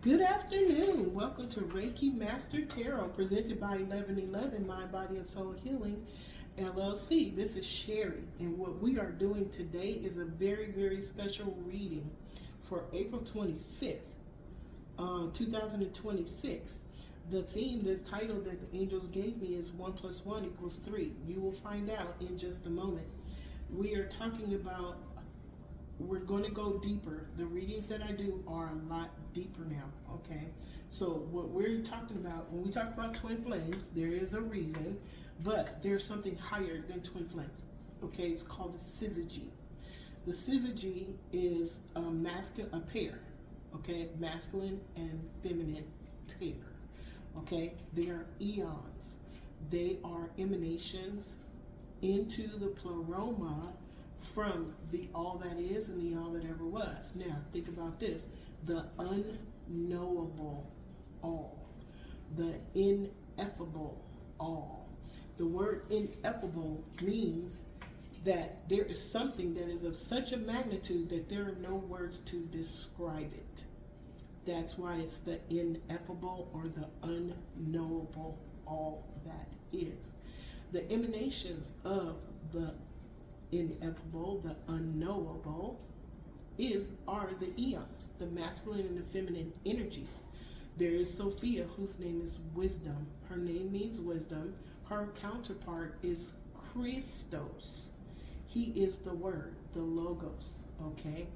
Good afternoon. Welcome to Reiki Master Tarot, presented by 1111 Mind, Body, and Soul Healing, LLC. This is Sherry, and what we are doing today is a very, very special reading for April 25th, 2026. The theme, the title that the angels gave me is 1 plus 1 equals 3. You will find out in just a moment. We are talking about we're going to go deeper. The readings that I do are a lot deeper now, okay? So what we're talking about, when we talk about twin flames, there is a reason, but there's something higher than twin flames, okay? It's called the Syzygy. The Syzygy is a pair, okay? Masculine and feminine pair, okay? They are eons. They are emanations into the pleroma from the all that is and the all that ever was. Now, think about this. The unknowable all. The ineffable all. The word ineffable means that there is something that is of such a magnitude that there are no words to describe it. That's why it's the ineffable or the unknowable all that is. The emanations of the ineffable, the unknowable, are the eons, the masculine and the feminine energies. There is Sophia, whose name is wisdom. Her name means wisdom. Her counterpart is Christos. He is the word, the logos, okay?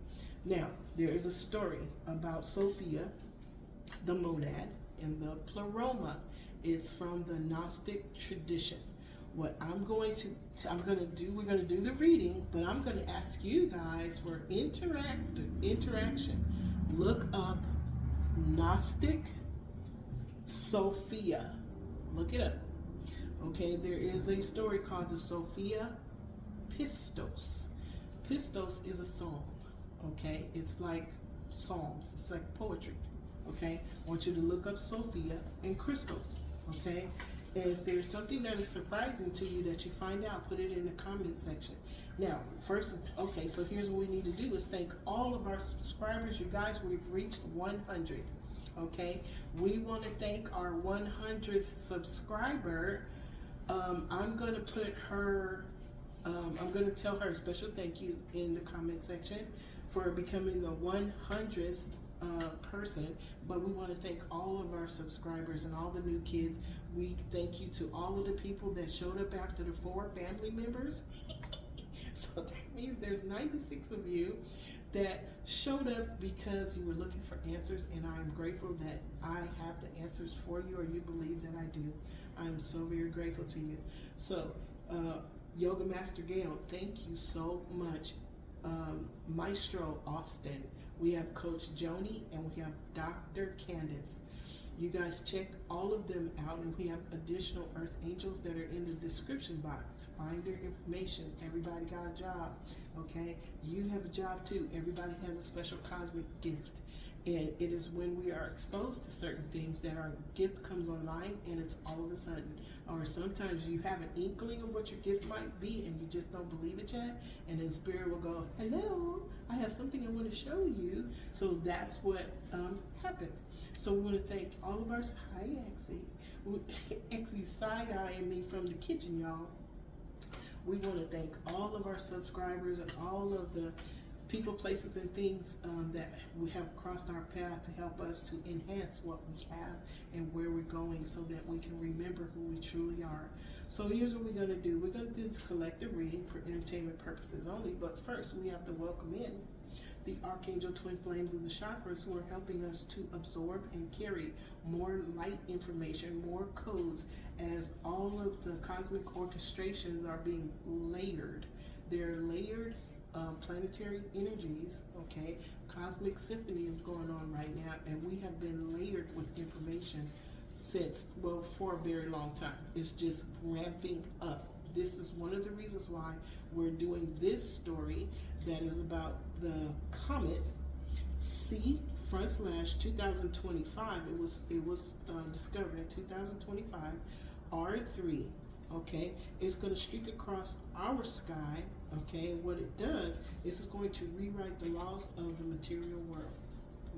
Now, there is a story about Sophia, the monad, and the pleroma. It's from the Gnostic tradition. What we're going to do the reading, but I'm going to ask you guys for interaction. Look up Gnostic Sophia. Look it up. Okay, there is a story called the Sophia Pistos. Pistos is a song. Okay, it's like psalms. It's like poetry. Okay, I want you to look up Sophia and Christos. Okay. And if there's something that is surprising to you that you find out, put it in the comment section. Now, first, okay, so here's what we need to do is thank all of our subscribers. You guys, we've reached 100, okay? We want to thank our 100th subscriber. I'm going to put her, I'm going to tell her a special thank you in the comment section for becoming the 100th person, but we want to thank all of our subscribers and all the new kids. We thank you to all of the people that showed up after the 4 family members. So that means there's 96 of you that showed up because you were looking for answers, and I am grateful that I have the answers for you, or you believe that I do. I'm so very grateful to you. So Yoga Master Gail, thank you so much. Maestro Austin, we have Coach Joni, and we have Dr. Candace. You guys checked all of them out, and we have additional Earth Angels that are in the description box. Find their information. Everybody got a job, okay? You have a job too. Everybody has a special cosmic gift. And it is when we are exposed to certain things that our gift comes online, and it's all of a sudden. Or sometimes you have an inkling of what your gift might be, and you just don't believe it yet. And then Spirit will go, hello, I have something I want to show you. So that's what happens. So we want to thank all of our, hi Exie. Exie's side-eyeing me from the kitchen, y'all. We want to thank all of our subscribers and all of the people, places, and things that we have crossed our path to help us to enhance what we have and where we're going, so that we can remember who we truly are. So here's what we're going to do. We're going to do this collective reading for entertainment purposes only, but first we have to welcome in the Archangel Twin Flames of the Chakras, who are helping us to absorb and carry more light information, more codes, as all of the cosmic orchestrations are being layered. They're layered planetary energies, okay? Cosmic symphony is going on right now, and we have been layered with information since, well, for a very long time. It's just ramping up. This is one of the reasons why we're doing this story that is about the comet C/2025. It was discovered in 2025, R3. Okay, it's going to streak across our sky. Okay, what it does is it's going to rewrite the laws of the material world.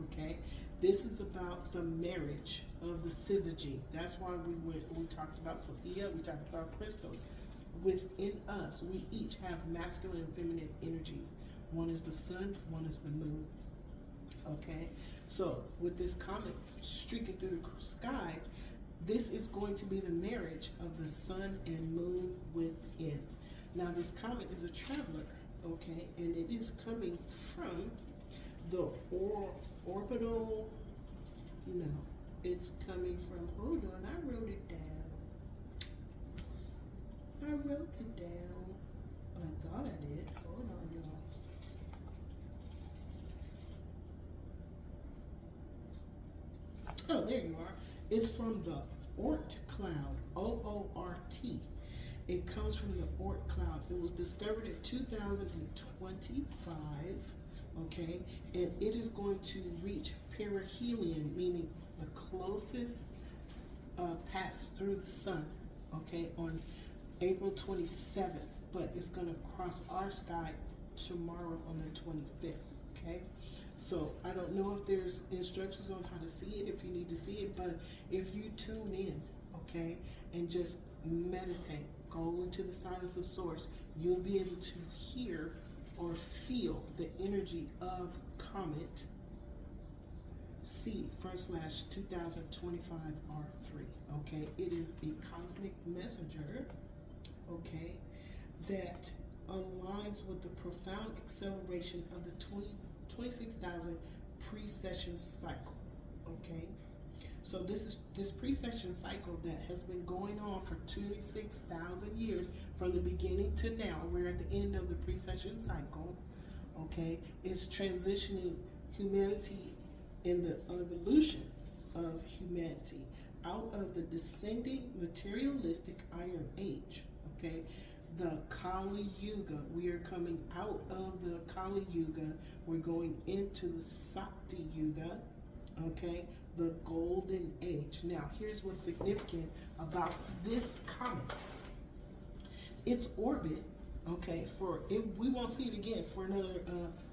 Okay, This is about the marriage of the Syzygy. That's why we talked about Sophia, we talked about Christos. Within us, we each have masculine and feminine energies. One is the sun, one is the moon. Okay, so with this comet streaking through the sky, this is going to be the marriage of the sun and moon within. Now, this comet is a traveler, okay, and it is coming from the orbital. No, it's coming from. Hold on, I wrote it down. I thought I did. Hold on, y'all. Oh, there you are. It's from the Oort cloud, O-O-R-T. It comes from the Oort cloud. It was discovered in 2025, okay? And it is going to reach perihelion, meaning the closest pass through the sun, okay, on April 27th. But it's going to cross our sky tomorrow on the 25th, okay? So I don't know if there's instructions on how to see it, if you need to see it, but if you tune in, okay, and just meditate, go into the silence of source, you'll be able to hear or feel the energy of comet C/2025 R3, okay? It is a cosmic messenger, okay, that aligns with the profound acceleration of the 26,000 precession cycle, okay? So this precession cycle that has been going on for 26,000 years from the beginning to now. We're at the end of the precession cycle, okay? It's transitioning humanity in the evolution of humanity out of the descending materialistic Iron Age, okay? The Kali Yuga. We are coming out of the Kali Yuga. We're going into the Sakti Yuga, okay? The Golden Age. Now, here's what's significant about this comet. Its orbit, okay, we won't see it again for another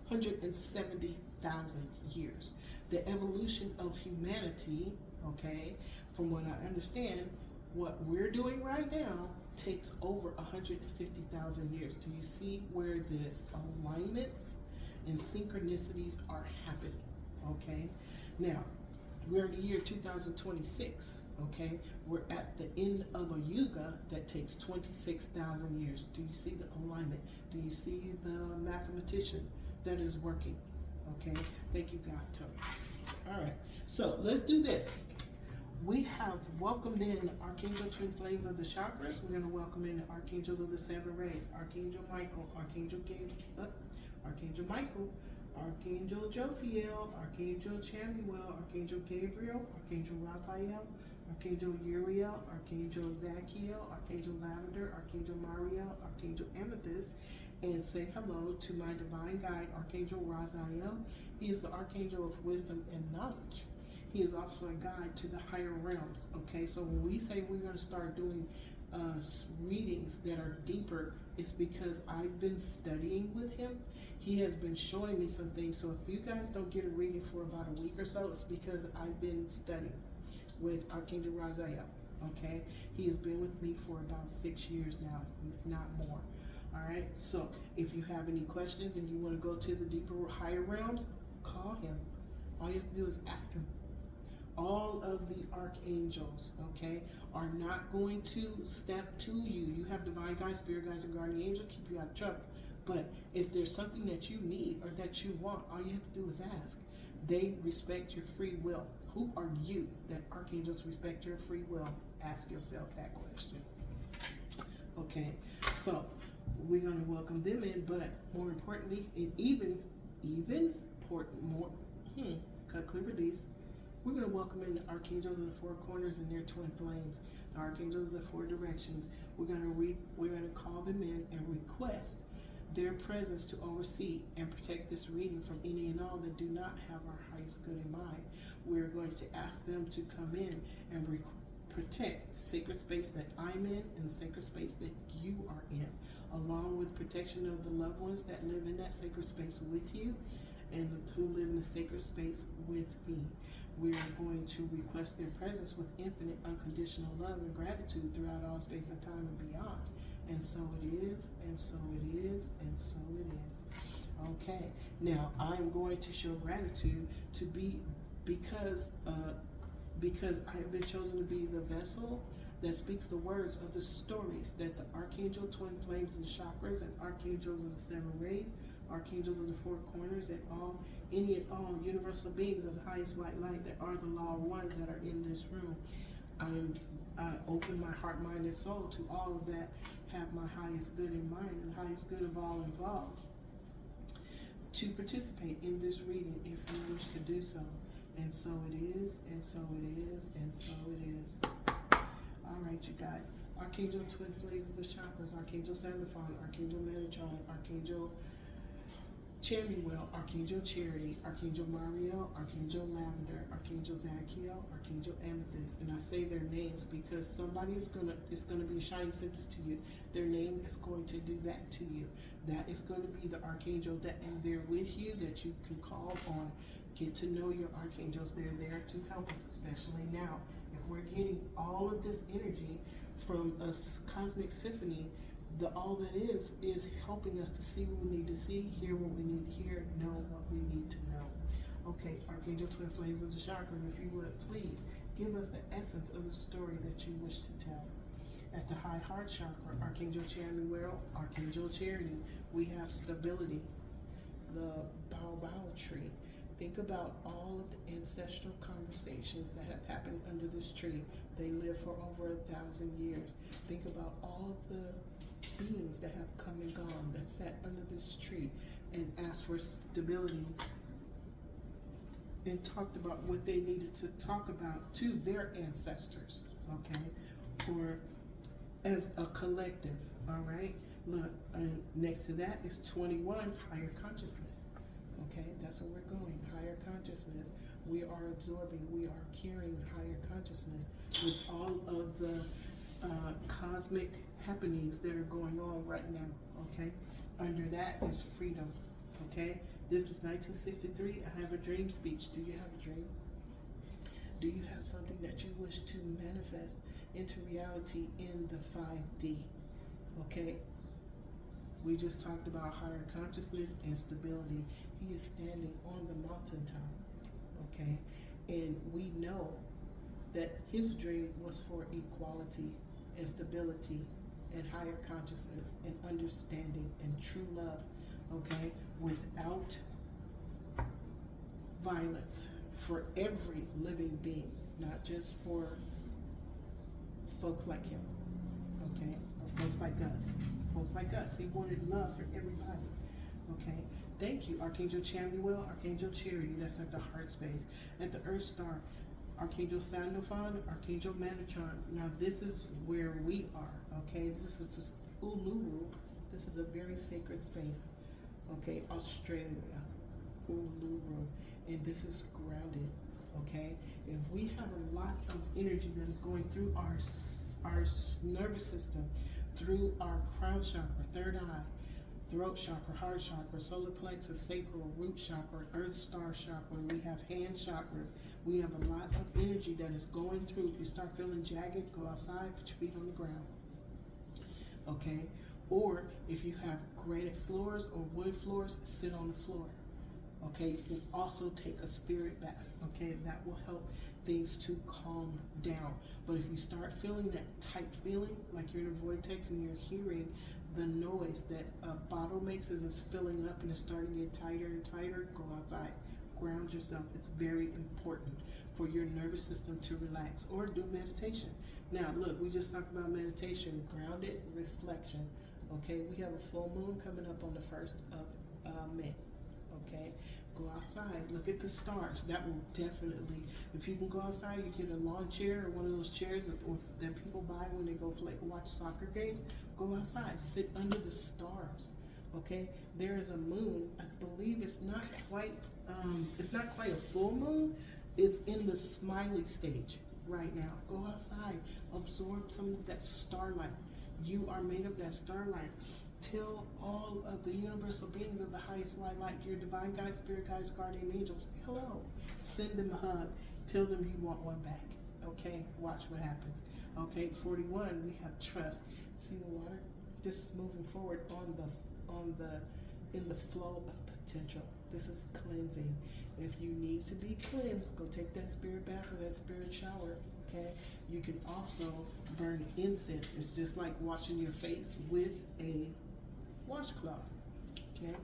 170,000 years. The evolution of humanity, okay, from what I understand, what we're doing right now takes over 150,000 years. Do you see where the alignments and synchronicities are happening? Okay, now we're in the year 2026. Okay, we're at the end of a yuga that takes 26,000 years. Do you see the alignment? Do you see the mathematician that is working? Okay, thank you, God. All right, so let's do this. We have welcomed in Archangel Twin Flames of the Chakras. We're going to welcome in the Archangels of the Seven Rays. Archangel Michael, Archangel Michael, Archangel Jophiel, Archangel Chamuel, Archangel Gabriel, Archangel Raphael, Archangel Uriel, Archangel Zachiel, Archangel Lavender, Archangel Mariel, Archangel Amethyst, and say hello to my divine guide, Archangel Raziel. He is the Archangel of wisdom and knowledge. He is also a guide to the higher realms, okay? So when we say we're going to start doing readings that are deeper, it's because I've been studying with him. He has been showing me some things. So if you guys don't get a reading for about a week or so, it's because I've been studying with Archangel Raziel, okay? He has been with me for about 6 years now, if not more. All right, so if you have any questions and you want to go to the deeper, higher realms, call him. All you have to do is ask him. All of the archangels, okay, are not going to step to you. You have divine guides, spirit guides, and guardian angels keep you out of trouble. But if there's something that you need or that you want, all you have to do is ask. They respect your free will. Who are you that archangels respect your free will? Ask yourself that question. Okay, so we're going to welcome them in, but more importantly, cut clear release. We're going to welcome in the archangels of the four corners and their twin flames, the archangels of the four directions. We're going to call them in and request their presence to oversee and protect this reading from any and all that do not have our highest good in mind. We're going to ask them to come in and protect the sacred space that I'm in and the sacred space that you are in, along with protection of the loved ones that live in that sacred space with you, and who live in the sacred space with me. We are going to request their presence with infinite unconditional love and gratitude throughout all space and time and beyond. And so it is, and so it is, and so it is. Okay, now I'm going to show gratitude to be because I have been chosen to be the vessel that speaks the words of the stories that the archangel twin flames of the chakras and archangels of the seven rays, archangels of the four corners, and any and all universal beings of the highest white light that are the law one that are in this room. I open my heart, mind, and soul to all of that have my highest good in mind and the highest good of all involved to participate in this reading if you wish to do so. And so it is, and so it is, and so it is. All right, you guys. Archangel Twin Flames of the Chakras, Archangel Sandalphon, Archangel Metatron, Archangel Chamuel, Archangel Charity, Archangel Mariel, Archangel Lavender, Archangel Zachiel, Archangel Amethyst. And I say their names because somebody is gonna be a shining sentence to you. Their name is going to do that to you. That is going to be the archangel that is there with you that you can call on. Get to know your archangels. They're there to help us, especially now. If we're getting all of this energy from a cosmic symphony, all that is helping us to see what we need to see, hear what we need to hear, know what we need to know. Okay, Archangel Twin Flames of the Chakras, if you would, please give us the essence of the story that you wish to tell. At the high heart chakra, Archangel Chamuel, Archangel Charity, we have stability, the Baobab tree. Think about all of the ancestral conversations that have happened under this tree. They live for over 1,000 years. Think about all of the beings that have come and gone that sat under this tree and asked for stability and talked about what they needed to talk about to their ancestors, okay? Or as a collective, all right? Look, and next to that is 21, higher consciousness. Okay, that's where we're going, higher consciousness. We are absorbing, we are carrying higher consciousness with all of the cosmic happenings that are going on right now, okay? Under that is freedom, okay? This is 1963, I have a dream speech. Do you have a dream? Do you have something that you wish to manifest into reality in the 5D, okay? We just talked about higher consciousness and stability. He is standing on the mountaintop, okay? And we know that his dream was for equality and stability and higher consciousness and understanding and true love, okay? Without violence for every living being, not just for folks like him, okay? Or folks like us. Folks like us. He wanted love for everybody. Okay. Thank you, Archangel Chamuel, Archangel Charity. That's at the heart space. At the Earth Star, Archangel Sandalphon, Archangel Metatron. Now this is where we are. Okay. This is Uluru. This is a very sacred space. Okay. Australia, Uluru, and this is grounded. Okay. If we have a lot of energy that is going through our nervous system, through our crown chakra, third eye, throat chakra, heart chakra, solar plexus, sacral, root chakra, earth star chakra. We have hand chakras. We have a lot of energy that is going through. If you start feeling jagged, go outside, put your feet on the ground. Okay? Or if you have granite floors or wood floors, sit on the floor. Okay? You can also take a spirit bath. Okay? That will help things to calm down. But if you start feeling that tight feeling, like you're in a vortex and you're hearing the noise that a bottle makes as it's filling up and it's starting to get tighter and tighter, go outside. Ground yourself. It's very important for your nervous system to relax, or do meditation. Now, look, we just talked about meditation, grounded reflection. Okay, we have a full moon coming up on the 1st of May. Okay, go outside, look at the stars. That will definitely, if you can go outside, you get a lawn chair or one of those chairs that people buy when they go watch soccer games. Go outside, sit under the stars. Okay, there is a moon. I believe it's not quite a full moon. It's in the smiley stage right now. Go outside, absorb some of that starlight. You are made of that starlight. Tell all of the universal beings of the highest white light, your divine guides, spirit guides, guardian angels, hello. Send them a hug. Tell them you want one back. Okay, watch what happens. Okay, 41, we have trust. See the water? This is moving forward in the flow of potential. This is cleansing. If you need to be cleansed, go take that spirit bath or that spirit shower. Okay, you can also burn incense. It's just like washing your face with a washcloth. Okay,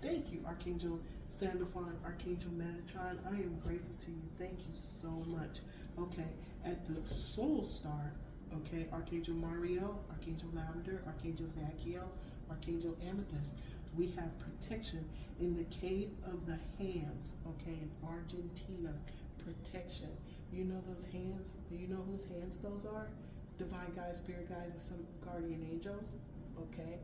thank you, Archangel Sandalphon, Archangel Metatron. I am grateful to you. Thank you so much. Okay, at the Soul Star, okay, Archangel Mariel, Archangel Lavender, Archangel Zachiel, Archangel Amethyst. We have protection in the cave of the hands, okay, in Argentina. Protection. You know those hands? Do you know whose hands those are? Divine guides, spirit guides, and some guardian angels, okay?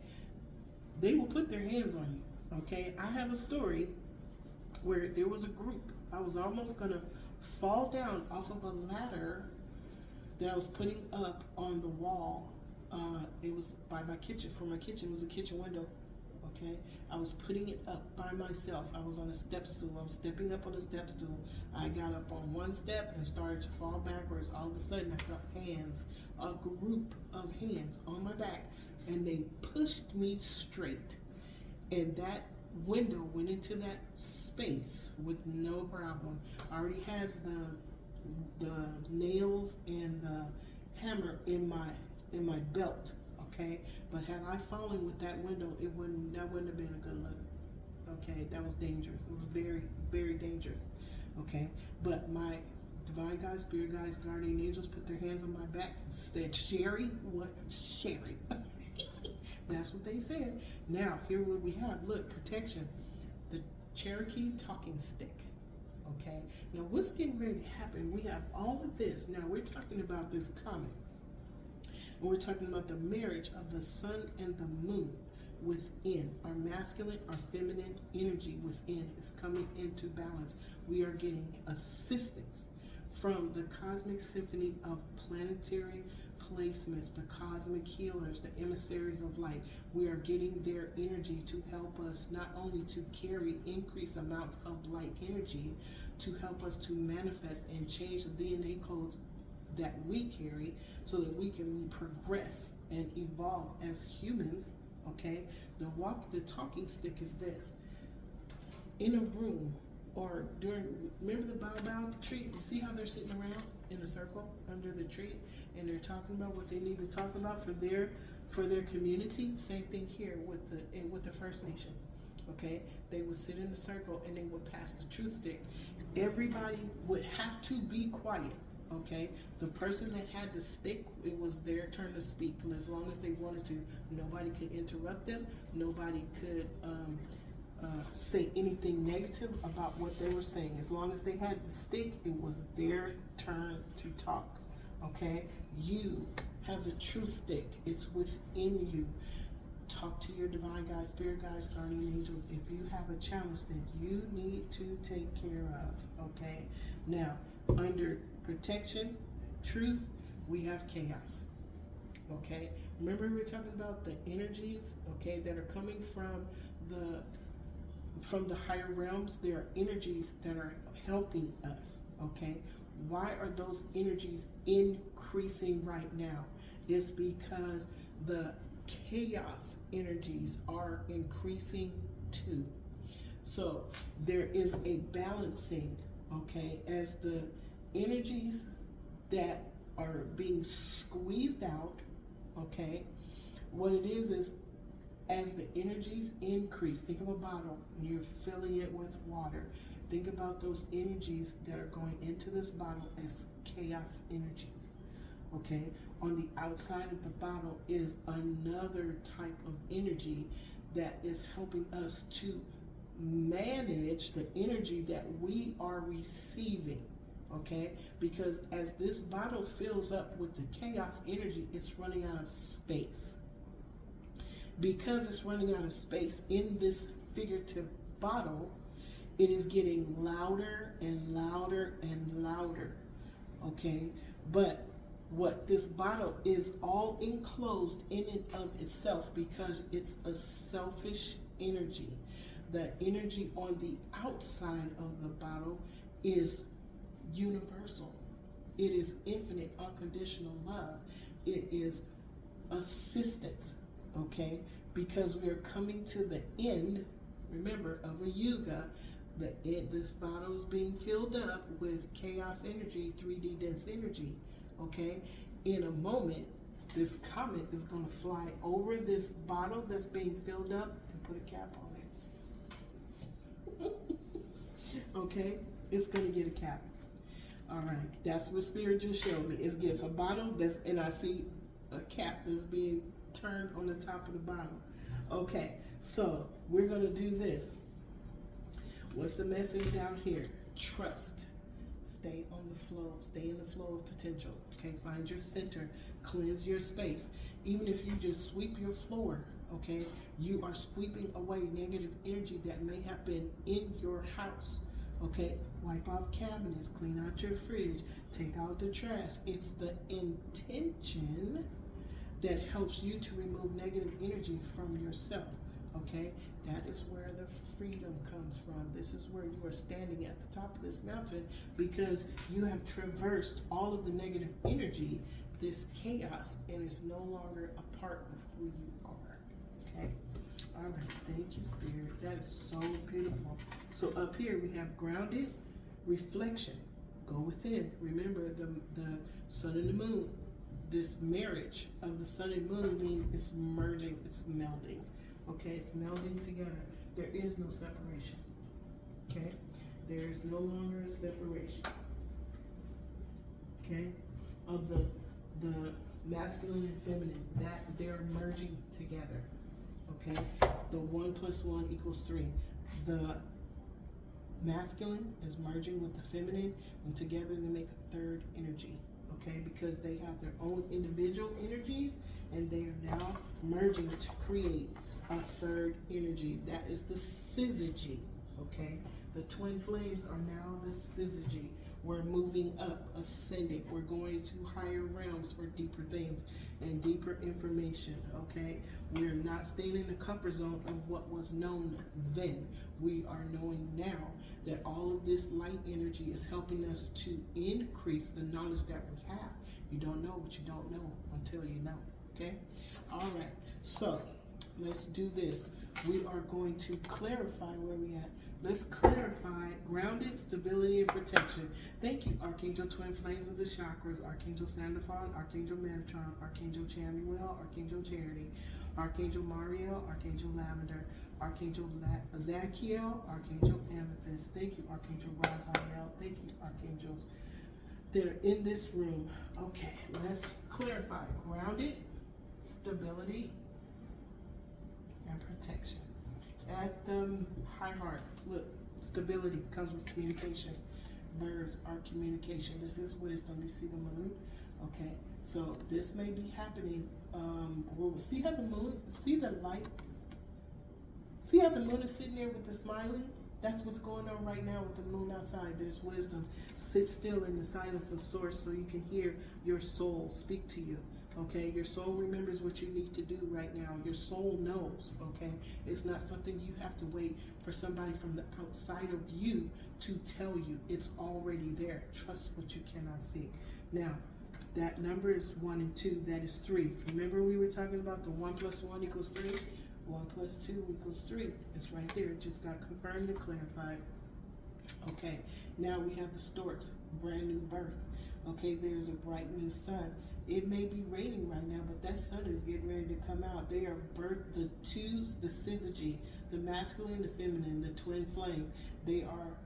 They will put their hands on you, okay? I have a story where there was a group. I was almost gonna fall down off of a ladder that I was putting up on the wall. It was by my kitchen. For my kitchen, it was a kitchen window. Okay, I was putting it up by myself. I was on a step stool. I was stepping up on a step stool. I got up on one step and started to fall backwards. All of a sudden, I felt hands, a group of hands on my back, and they pushed me straight. And that window went into that space with no problem. I already had the nails and the hammer in my belt. Okay, but had I fallen with that window, that wouldn't have been a good look. Okay, that was dangerous. It was very, very dangerous. Okay, but my divine guides, spirit guides, guardian angels put their hands on my back and said, "Sherry, what, Sherry?" That's what they said. Now here what we have. Look, protection. The Cherokee talking stick. Okay, now what's getting ready to happen? We have all of this. Now we're talking about this comet. And we're talking about the marriage of the sun and the moon within. Our masculine, our feminine energy within is coming into balance. We are getting assistance from the cosmic symphony of planetary placements, the cosmic healers, the emissaries of light. We are getting their energy to help us not only to carry increased amounts of light energy, to help us to manifest and change the DNA codes that we carry so that we can progress and evolve as humans. Okay, the talking stick is this. In a room or remember the baobab tree? You see how they're sitting around in a circle under the tree and they're talking about what they need to talk about for their community? Same thing here with the First Nation. Okay, they would sit in a circle and they would pass the truth stick. Everybody would have to be quiet. Okay, the person that had the stick, it was their turn to speak. And as long as they wanted to, nobody could interrupt them. Nobody could say anything negative about what they were saying. As long as they had the stick, it was their turn to talk. Okay, you have the truth stick. It's within you. Talk to your divine guides, spirit guides, guardian angels if you have a challenge that you need to take care of. Okay, now under protection, truth, we have chaos. Okay, remember we were talking about the energies, okay, that are coming from the higher realms. There are energies that are helping us. Okay, why are those energies increasing right now? It's because the chaos energies are increasing too. So there is a balancing, okay, as the energies that are being squeezed out, okay, what it is as the energies increase, think of a bottle and you're filling it with water. Think about those energies that are going into this bottle as chaos energies, okay? On the outside of the bottle is another type of energy that is helping us to manage the energy that we are receiving. Okay, because as this bottle fills up with the chaos energy, it's running out of space. Because it's running out of space in this figurative bottle, it is getting louder and louder and louder. Okay, but what this bottle is all enclosed in and of itself, because it's a selfish energy. The energy on the outside of the bottle is universal. It is infinite, unconditional love. It is assistance, okay? Because we are coming to the end, remember, of a yuga. This bottle is being filled up with chaos energy, 3D dense energy, okay? In a moment, this comet is going to fly over this bottle that's being filled up and put a cap on it. Okay? It's going to get a cap. All right. That's what Spirit just showed me. It gets a bottle that's, and I see a cap that's being turned on the top of the bottle. Okay. So we're going to do this. What's the message down here? Trust. Stay on the flow. Stay in the flow of potential. Okay, find your center. Cleanse your space. Even if you just sweep your floor, okay, you are sweeping away negative energy that may have been in your house. Okay, wipe off cabinets, clean out your fridge, take out the trash. It's the intention that helps you to remove negative energy from yourself. Okay, that is where the freedom comes from. This is where you are standing at the top of this mountain, because you have traversed all of the negative energy, this chaos, and it's no longer a part of who you are. Okay, all right, thank you, Spirit. That is so beautiful. So up here we have grounded, reflection, go within. Remember the sun and the moon. This marriage of the sun and moon means it's merging, it's melding. Okay, it's melding together. There is no separation. Okay, there is no longer a separation. Okay, of the masculine and feminine, that they're merging together. Okay, the 1 + 1 = 3. The masculine is merging with the feminine, and together they make a third energy. Okay, because they have their own individual energies, and they are now merging to create a third energy. That is the Syzygy. Okay, the twin flames are now the Syzygy. We're moving up, ascending. We're going to higher realms for deeper things and deeper information. Okay, we're not staying in the comfort zone of what was known then. We are knowing now that all of this light energy is helping us to increase the knowledge that we have. You don't know what you don't know until you know. Okay, all right, so let's do this. We are going to clarify where we at. Let's clarify grounded, stability, and protection. Thank you, Archangel Twin Flames of the Chakras, Archangel Sandalphon, Archangel Metatron, Archangel Chamuel, Archangel Charity, Archangel Mariel, Archangel Lavender, Archangel Zachiel, Archangel Amethyst. Thank you, Archangel Raziel. Thank you, Archangels. They're in this room. Okay, let's clarify grounded, stability, and protection. At the high heart, look, stability comes with communication. Birds are communication. This is wisdom. You see the moon? Okay, so this may be happening. See how the moon, see the light? See how the moon is sitting there with the smiley? That's what's going on right now with the moon outside. There's wisdom. Sit still in the silence of source so you can hear your soul speak to you. Okay, your soul remembers what you need to do right now. Your soul knows, okay? It's not something you have to wait for somebody from the outside of you to tell you. It's already there. Trust what you cannot see. Now, that number is 1 and 2. That is 3. Remember we were talking about the 1 + 1 = 3? 1 + 2 = 3. It's right there. It just got confirmed and clarified. Okay, now we have the storks, brand new birth. Okay, there's a bright new sun. It may be raining right now, but that sun is getting ready to come out. They are birth, the twos, the Syzygy, the masculine, the feminine, the twin flame. They are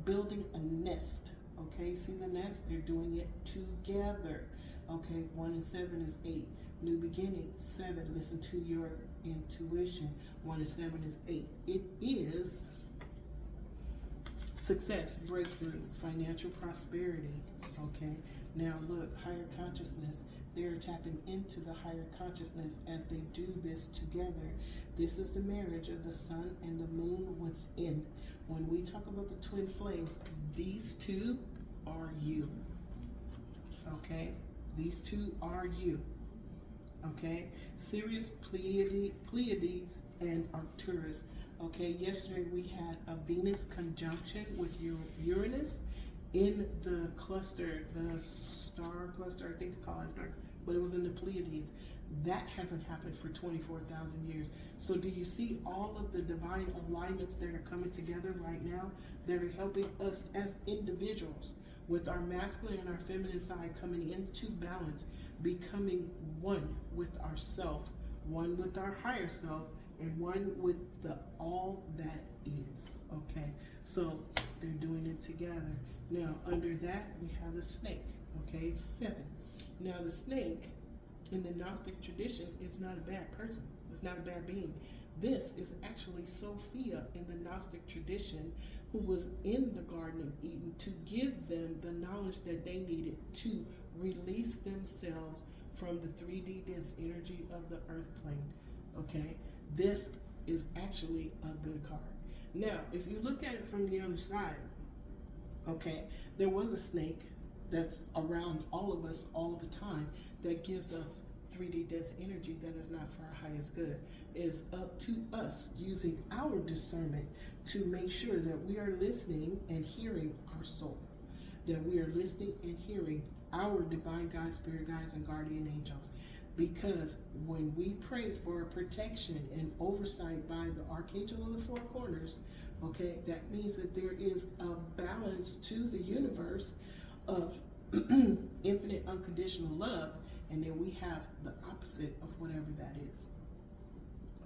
building a nest. Okay, see the nest? They're doing it together. Okay, 1 and 7 is 8. New beginning, 7. Listen to your intuition. 1 and 7 is 8. It is success, breakthrough, financial prosperity. Okay, now look, higher consciousness. They're tapping into the higher consciousness as they do this together. This is the marriage of the sun and the moon within. When we talk about the twin flames, these two are you. Okay, These two are you. Okay, Sirius, Pleiades, and Arcturus. Okay, yesterday we had a Venus conjunction with Uranus in the cluster, the star cluster, I think they call it star, but it was in the Pleiades. That hasn't happened for 24,000 years. So do you see all of the divine alignments that are coming together right now that are helping us as individuals with our masculine and our feminine side coming into balance, becoming one with ourself, one with our higher self, and one with the all that is. Okay, so they're doing it together. Now under that we have the snake. Okay, 7. Now the snake in the Gnostic tradition is not a bad person. It's not a bad being. This is actually Sophia in the Gnostic tradition, who was in the Garden of Eden to give them the knowledge that they needed to release themselves from the 3D dense energy of the earth plane. Okay, this is actually a good card. Now, if you look at it from the other side, okay, there was a snake that's around all of us all the time that gives us 3D dense energy that is not for our highest good. It is up to us using our discernment to make sure that we are listening and hearing our soul, that we are listening and hearing our divine guides, spirit guides, and guardian angels. Because when we pray for protection and oversight by the Archangel of the Four Corners, okay, that means that there is a balance to the universe of infinite unconditional love, and then we have the opposite of whatever that is.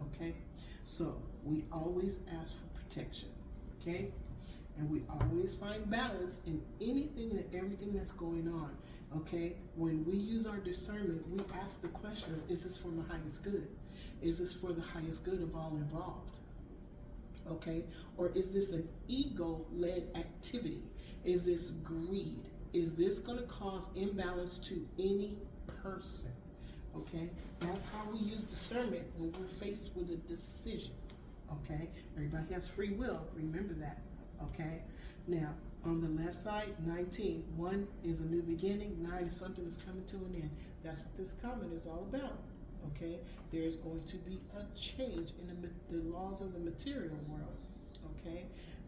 Okay, so we always ask for protection, okay, and we always find balance in anything and everything that's going on. Okay, when we use our discernment, we ask the questions: is this for my highest good? Is this for the highest good of all involved? Okay, or is this an ego-led activity? Is this greed? Is this going to cause imbalance to any person? Okay, that's how we use discernment when we're faced with a decision. Okay, everybody has free will, remember that. Okay, now on the left side, 19, 1 is a new beginning, 9 is something that's coming to an end. That's what this comment is all about. Okay, there's going to be a change in the laws of the material world. Okay,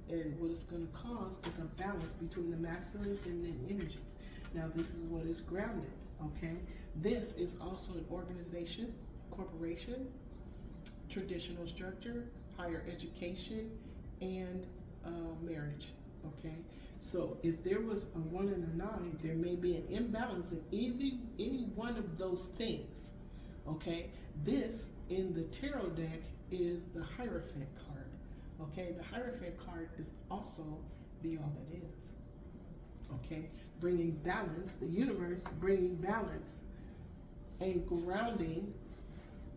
and what it's going to cause is a balance between the masculine and feminine energies. Now this is what is grounded. Okay, this is also an organization, corporation, traditional structure, higher education, and marriage. Okay, so if there was a 1 and a 9, there may be an imbalance in any one of those things. Okay, this in the tarot deck is the Hierophant card. Okay, the Hierophant card is also the all that is. Okay, bringing balance, the universe bringing balance and grounding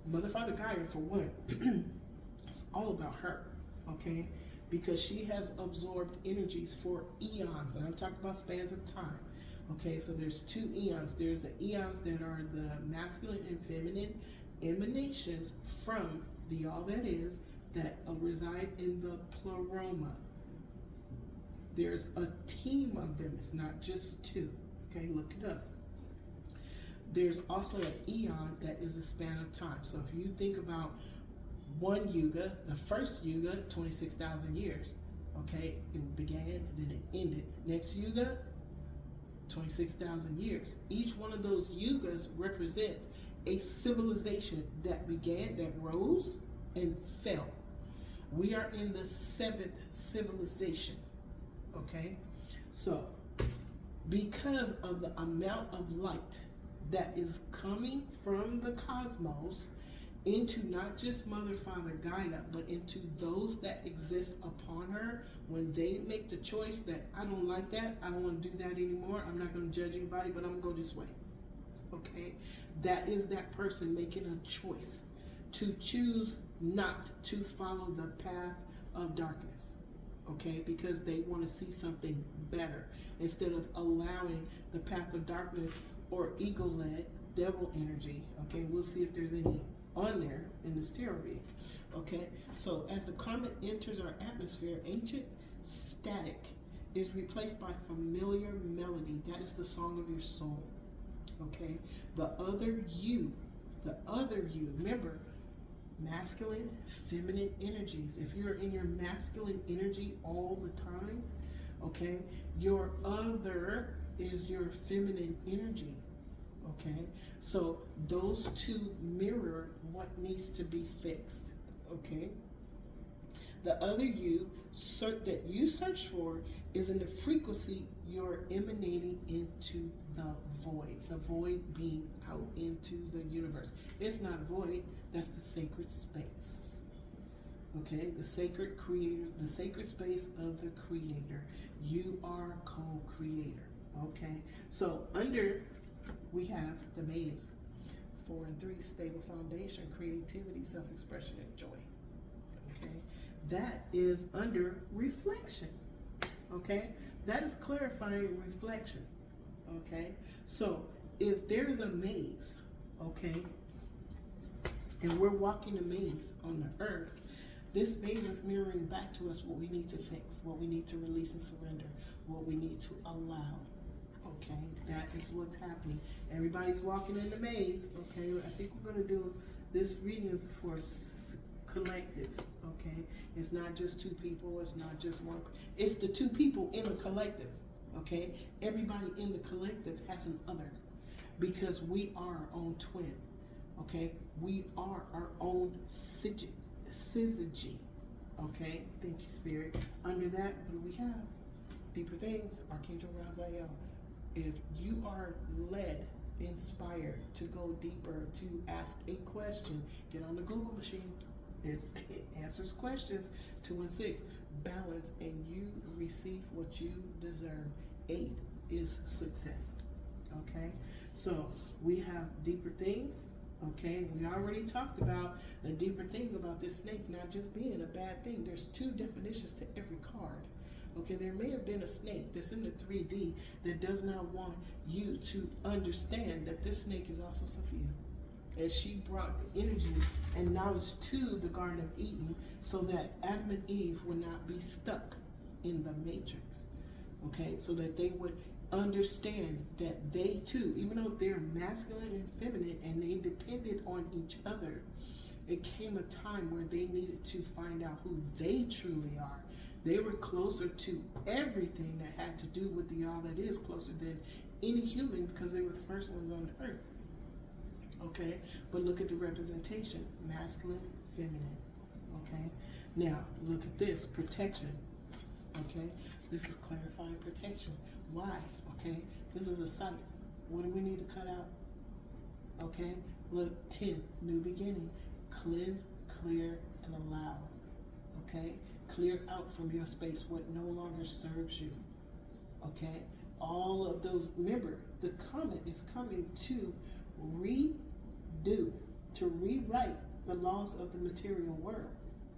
Mother, Father, Gaia for one. It's all about her. Okay, because she has absorbed energies for eons, and I'm talking about spans of time. Okay, so there's 2 eons. There's the eons that are the masculine and feminine emanations from the all that is that reside in the pleroma. There's a team of them. It's not just 2. Okay, look it up. There's also an eon that is a span of time. So if you think about one yuga, the first yuga, 26,000 years. Okay, it began, then it ended. Next yuga, 26,000 years. Each one of those yugas represents a civilization that began, that rose and fell. We are in the 7th civilization. Okay, so because of the amount of light that is coming from the cosmos into not just Mother, Father, Gaia, but into those that exist upon her, when they make the choice that I don't like that, I don't want to do that anymore, I'm not going to judge anybody, but I'm going to go this way. Okay, that is that person making a choice to choose not to follow the path of darkness. Okay, because they want to see something better instead of allowing the path of darkness or ego-led devil energy. Okay, we'll see if there's any on there in this tarot reading. Okay, so as the comet enters our atmosphere, ancient static is replaced by familiar melody. That is the song of your soul. Okay, the other you, remember, masculine, feminine energies. If you're in your masculine energy all the time, okay, your other is your feminine energy. Okay, so those two mirror what needs to be fixed. Okay, the other you that you search for is in the frequency you're emanating into the void being out into the universe. It's not void, that's the sacred space. Okay, the sacred creator, the sacred space of the creator. You are co-creator. Okay, so under we have the maze. 4 and 3, stable foundation, creativity, self-expression, and joy. Okay, that is under reflection. Okay, that is clarifying reflection. Okay, so if there is a maze, okay, and we're walking a maze on the earth, this maze is mirroring back to us what we need to fix, what we need to release and surrender, what we need to allow. Okay, that is what's happening. Everybody's walking in the maze. Okay, I think we're going to do this reading is for collective. Okay, it's not just two people. It's not just one. It's the two people in the collective. Okay, everybody in the collective has an other, because we are our own twin. Okay, we are our own Syzygy. Okay, thank you, Spirit. Under that, what do we have? Deeper things, Archangel Raziel. If you are led, inspired to go deeper, to ask a question, get on the Google machine. It answers questions. 2 and 6. Balance, and you receive what you deserve. 8 is success. Okay, so we have deeper things. Okay, we already talked about the deeper thing about this snake not just being a bad thing. There's 2 definitions to every card. Okay, there may have been a snake that's in the 3D that does not want you to understand that this snake is also Sophia. And she brought the energy and knowledge to the Garden of Eden so that Adam and Eve would not be stuck in the matrix. Okay, so that they would understand that they too, even though they're masculine and feminine and they depended on each other, it came a time where they needed to find out who they truly are. They were closer to everything that had to do with the all that is, closer than any human, because they were the first ones on the earth. Okay, but look at the representation, masculine, feminine. Okay, now look at this, protection. Okay, this is clarifying protection. Why? Okay, this is a scythe. What do we need to cut out? Okay, look, 10, new beginning. Cleanse, clear, and allow. Okay, clear out from your space what no longer serves you. Okay, all of those, remember, the comet is coming to redo, to rewrite the laws of the material world.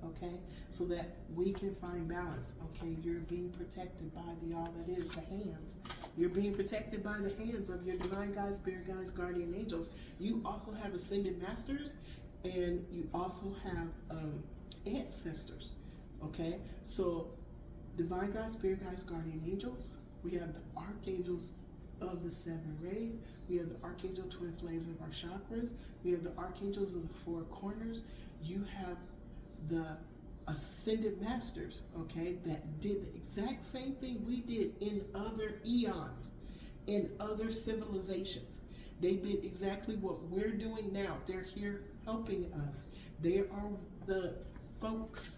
Okay, so that we can find balance. Okay, you're being protected by the all that is, the hands. You're being protected by the hands of your divine guides, spirit guides, guardian angels. You also have ascended masters, and you also have ancestors. Okay, so divine guides, spirit guides, guardian angels. We have the archangels of the 7 rays. We have the archangel twin flames of our chakras. We have the archangels of the 4 corners. You have the ascended masters, okay, that did the exact same thing we did in other eons, in other civilizations. They did exactly what we're doing now. They're here helping us. They are the folks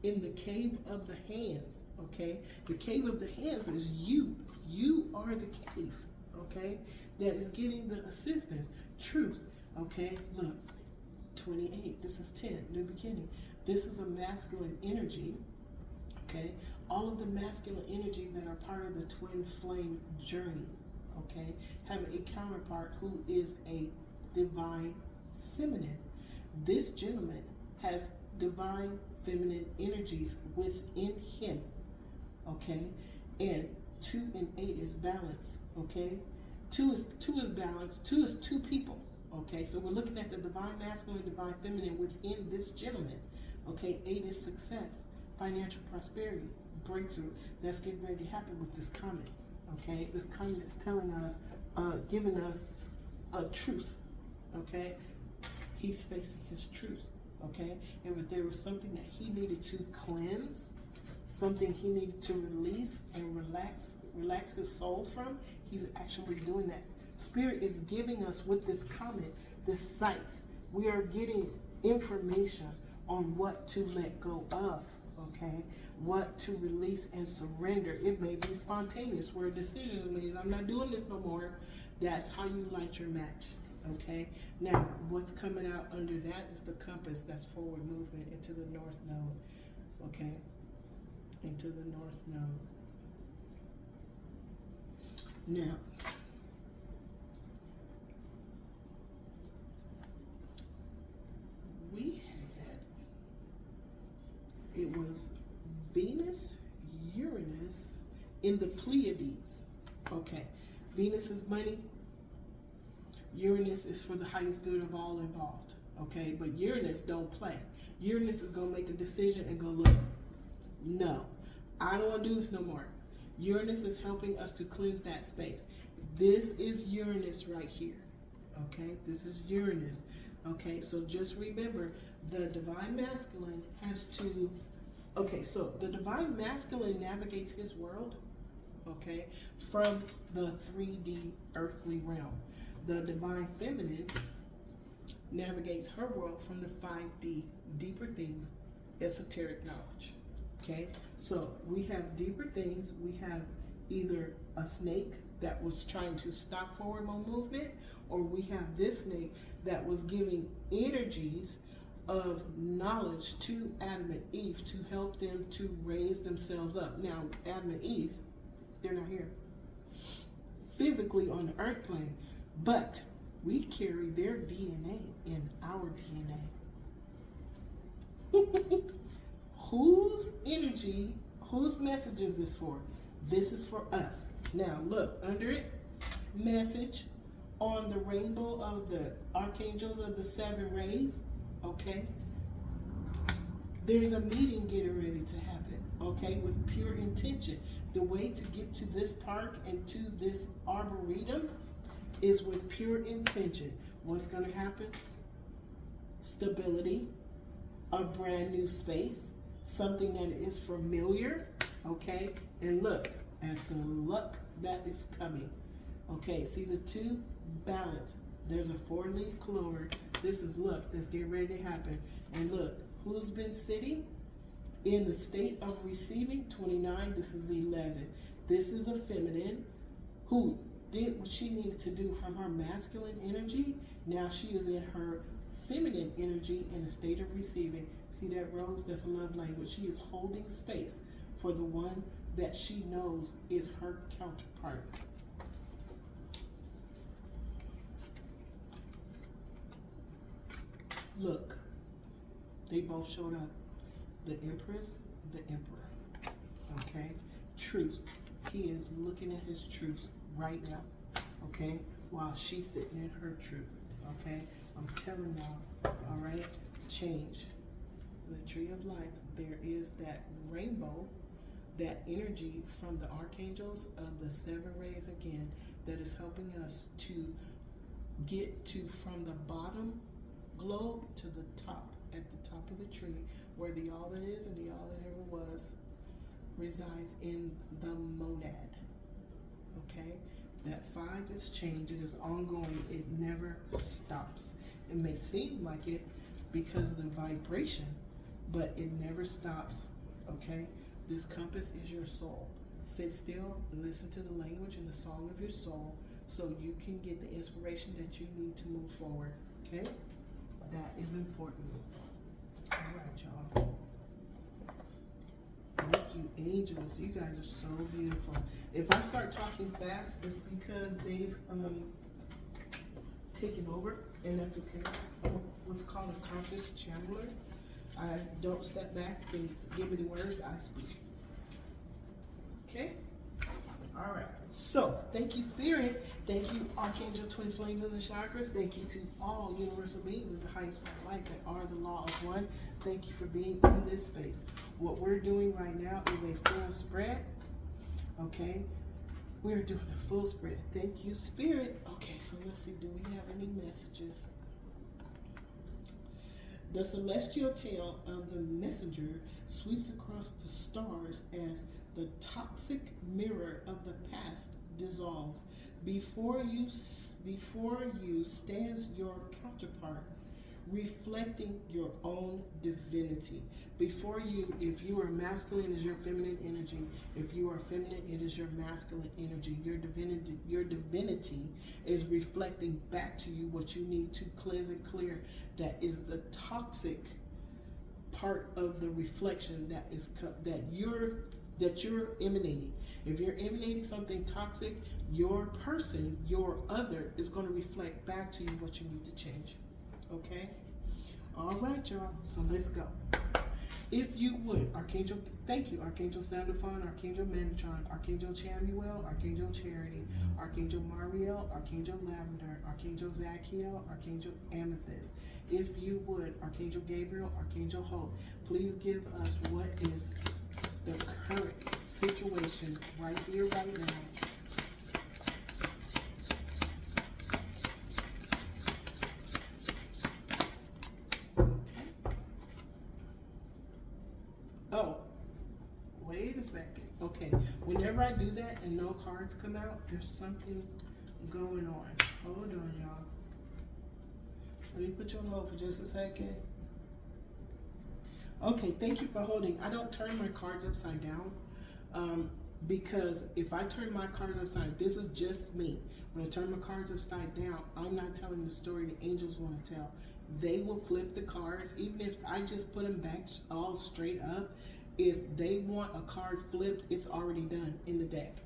in the cave of the hands, okay? The cave of the hands is you. You are the cave, okay? That is getting the assistance. Truth, okay? Look, 28, this is 10, new beginning. This is a masculine energy, okay? All of the masculine energies that are part of the twin flame journey, okay, have a counterpart who is a divine feminine. This gentleman has divine feminine energies within him, okay? And 2 and 8 is balance, okay? 2 is balance. 2 is 2 people, okay? So we're looking at the divine masculine, divine feminine within this gentleman, okay? 8 is success, financial prosperity, breakthrough. That's getting ready to happen with this comet, okay? This comet is telling us giving us a truth, okay? He's facing his truth, okay? And if there was something that he needed to cleanse, something he needed to release and relax his soul from, he's actually doing that. Spirit is giving us with this comet, this scythe, we are getting information on what to let go of, okay? What to release and surrender. It may be spontaneous, where a decision means I'm not doing this no more. That's how you light your match, okay? Now, what's coming out under that is the compass. That's forward movement into the north node, okay? Into the north node. Now, we had, it was Venus, Uranus in the Pleiades. Okay, Venus is money. Uranus is for the highest good of all involved. Okay, but Uranus don't play. Uranus is gonna make a decision and go, look, no, I don't want to do this no more. Uranus is helping us to cleanse that space. This is Uranus right here. Okay, this is Uranus. Okay, so just remember, the divine masculine has to, okay, so the divine masculine navigates his world, okay, from the 3D earthly realm. The divine feminine navigates her world from the 5D deeper things, esoteric knowledge. Okay, so we have deeper things. We have either a snake that was trying to stop forward movement, or we have this snake that was giving energies of knowledge to Adam and Eve to help them to raise themselves up. Now, Adam and Eve, they're not here physically on the earth plane, but we carry their DNA in our DNA. Whose energy, whose message is this for? This is for us. Now look, under it, message on the rainbow of the archangels of the 7 rays, okay? There's a meeting getting ready to happen, okay, with pure intention. The way to get to this park and to this arboretum is with pure intention. What's gonna happen? Stability, a brand new space, something that is familiar, okay? And look at the luck that is coming. Okay, see the 2? Balance. There's a 4-leaf clover. This is luck that's getting ready to happen. And look, who's been sitting in the state of receiving? 29, this is 11. This is a feminine who did what she needed to do from her masculine energy. Now she is in her feminine energy in a state of receiving. See that rose? That's a love language. She is holding space for the one that she knows is her counterpart. Look, they both showed up. The Empress, the Emperor. Okay? Truth. He is looking at his truth right now. Okay? While she's sitting in her truth. Okay? I'm telling y'all, all right? Change. The tree of life, there is that rainbow, that energy from the archangels of the 7 rays again, that is helping us to get to from the bottom globe to the top, at the top of the tree, where the all that is and the all that ever was resides in the monad. Okay? That 5 is change. It is ongoing. It never stops. It may seem like it because of the vibration, but it never stops. Okay? This compass is your soul. Sit still, listen to the language and the song of your soul so you can get the inspiration that you need to move forward. Okay? That is important. All right, y'all. Thank you, angels. You guys are so beautiful. If I start talking fast, it's because they've taken over, and that's okay. What's called a conscious channeler. I don't step back. They give me the words, I speak. Okay? All right. So, thank you, Spirit. Thank you, Archangel Twin Flames of the Chakras. Thank you to all universal beings of the highest part of life that are the law of one. Thank you for being in this space. What we're doing right now is a full spread. Okay? We're doing a full spread. Thank you, Spirit. Okay, so let's see. Do we have any messages? The celestial tail of the messenger sweeps across the stars as the toxic mirror of the past dissolves. Before you stands your counterpart, reflecting your own divinity. Before you, if you are masculine, is your feminine energy. If you are feminine, it is your masculine energy. Your divinity is reflecting back to you what you need to cleanse and clear. That is the toxic part of the reflection that you're emanating. If you're emanating something toxic, your person, your other, is going to reflect back to you what you need to change. Okay? All right, y'all. So let's go. If you would, Archangel, thank you, Archangel Sandalphon, Archangel Metatron, Archangel Chamuel, Archangel Charity, Archangel Mariel, Archangel Lavender, Archangel Zachiel, Archangel Amethyst. If you would, Archangel Gabriel, Archangel Hope, please give us what is the current situation right here, right now. Oh, wait a second. Okay, whenever I do that and no cards come out, there's something going on. Hold on, y'all. Let me put you on hold for just a second. Okay, thank you for holding. I don't turn my cards upside down because if I turn my cards upside, this is just me. When I turn my cards upside down, I'm not telling the story the angels want to tell. They will flip the cards, even if I just put them back all straight up. If they want a card flipped, it's already done in the deck.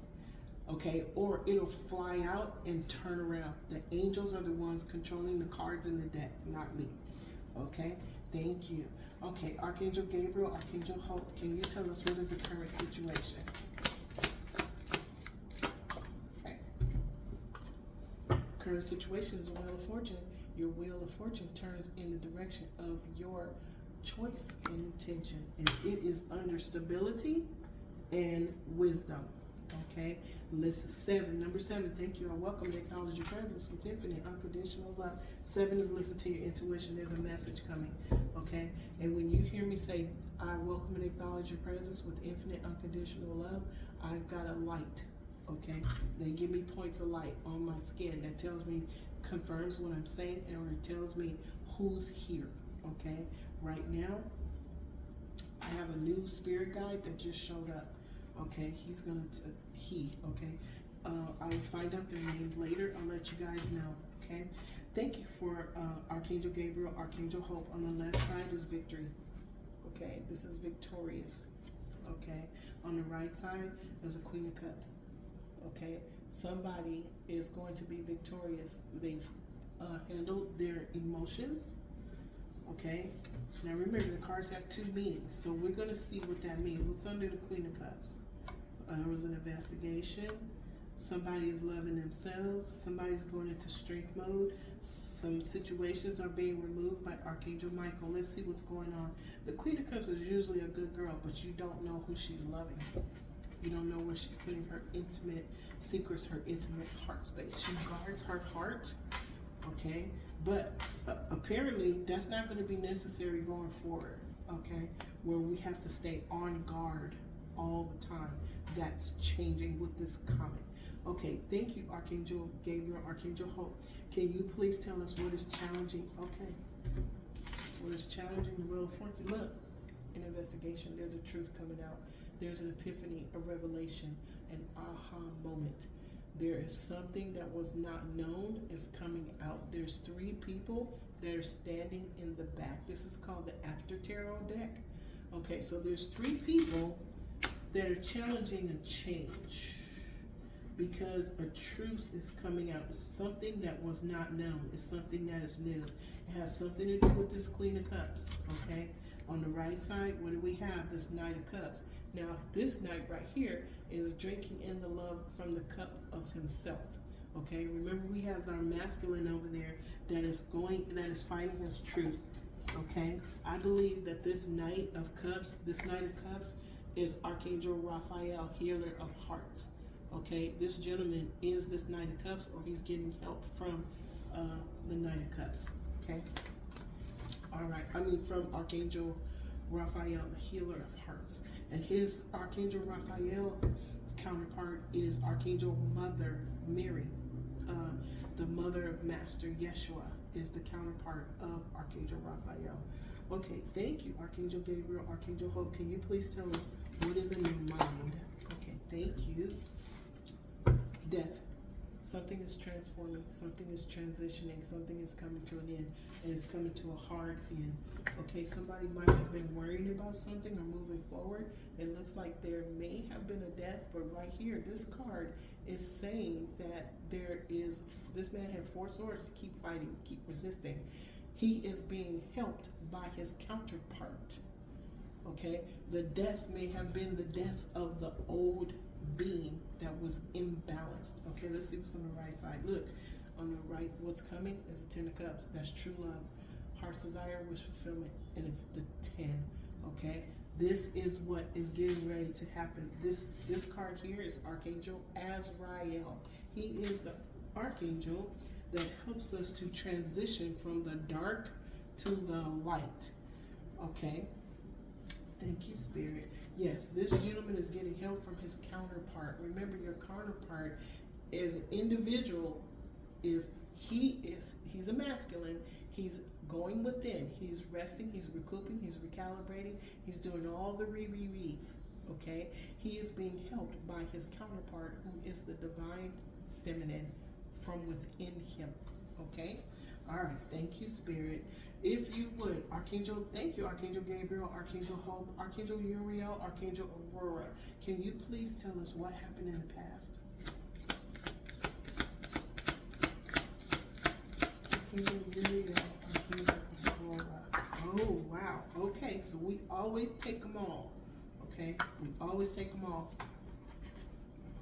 Okay, or it'll fly out and turn around. The angels are the ones controlling the cards in the deck, not me. Okay, thank you. Okay, Archangel Gabriel, Archangel Hope, can you tell us what is the current situation? Okay. Current situation is a Wheel of Fortune. Your Wheel of Fortune turns in the direction of your choice and intention, and it is under stability and wisdom. Okay, list 7. Number 7, thank you. I welcome and acknowledge your presence with infinite unconditional love. 7 is listen to your intuition. There's a message coming. Okay, and when you hear me say, I welcome and acknowledge your presence with infinite unconditional love, I've got a light. Okay, they give me points of light on my skin that tells me, confirms what I'm saying, or it tells me who's here. Okay, right now I have a new spirit guide that just showed up. Okay, he's gonna okay, I'll find out their name later. I'll let you guys know. Okay, thank you for Archangel Gabriel, Archangel Hope. On the left side is victory. Okay, this is victorious. Okay, on the right side is a Queen of Cups. Okay, somebody is going to be victorious. They've handled their emotions. Okay, now remember the cards have 2 meanings, so we're going to see what that means. What's under the Queen of Cups? There was an investigation. Somebody is loving themselves. Somebody's going into strength mode. Some situations are being removed by Archangel Michael. Let's see what's going on. The Queen of Cups is usually a good girl, but you don't know who she's loving. You don't know where she's putting her intimate secrets, her intimate heart space. She guards her heart, okay? But apparently that's not going to be necessary going forward, okay? Where we have to stay on guard all the time. That's changing with this comet. Okay, thank you, Archangel Gabriel, Archangel Hope. Can you please tell us what is challenging? Okay, what is challenging the Wheel of Fortune? Look, an investigation, there's a truth coming out. There's an epiphany, a revelation, an aha moment. There is something that was not known is coming out. There's 3 people that are standing in the back. This is called the After Tarot deck. Okay, so there's 3 people that are challenging a change because a truth is coming out. It's something that was not known. It's something that is new. It has something to do with this Queen of Cups, okay? On the right side, what do we have? This Knight of Cups. Now, this knight right here is drinking in the love from the cup of himself. Okay, remember we have our masculine over there that is fighting his truth. Okay, I believe that this Knight of Cups is Archangel Raphael, healer of hearts. Okay, this gentleman is this Knight of Cups, or he's getting help from the Knight of Cups. Okay. All right. I mean, from Archangel Raphael, the healer of hearts, and his Archangel Raphael's counterpart is Archangel Mother Mary. The mother of Master Yeshua is the counterpart of Archangel Raphael. Okay, thank you, Archangel Gabriel, Archangel Hope. Can you please tell us what is in your mind? Okay, thank you. Death. Something is transforming, something is transitioning, something is coming to an end, and it's coming to a hard end. Okay, somebody might have been worrying about something or moving forward. It looks like there may have been a death, but right here, this card is saying that this man had 4 swords to keep fighting, keep resisting. He is being helped by his counterpart. Okay, the death may have been the death of the old being that was imbalanced. Okay, let's see what's on the right side. Look, on the right, what's coming is the 10 of Cups. That's true love, heart's desire, wish fulfillment, and it's the 10. Okay, this is what is getting ready to happen. This card here is Archangel Azrael. He is the archangel that helps us to transition from the dark to the light. Okay, thank you, Spirit. Yes, this gentleman is getting help from his counterpart. Remember, your counterpart is an individual. If he's a masculine, he's going within. He's resting, he's recouping, he's recalibrating, he's doing all the reads. Okay? He is being helped by his counterpart, who is the divine feminine from within him. Okay? All right, thank you, Spirit. If you would, Archangel, thank you, Archangel Gabriel, Archangel Hope, Archangel Uriel, Archangel Aurora. Can you please tell us what happened in the past? Archangel Uriel, Archangel Aurora. Oh, wow. Okay, so we always take them all. Okay, we always take them all.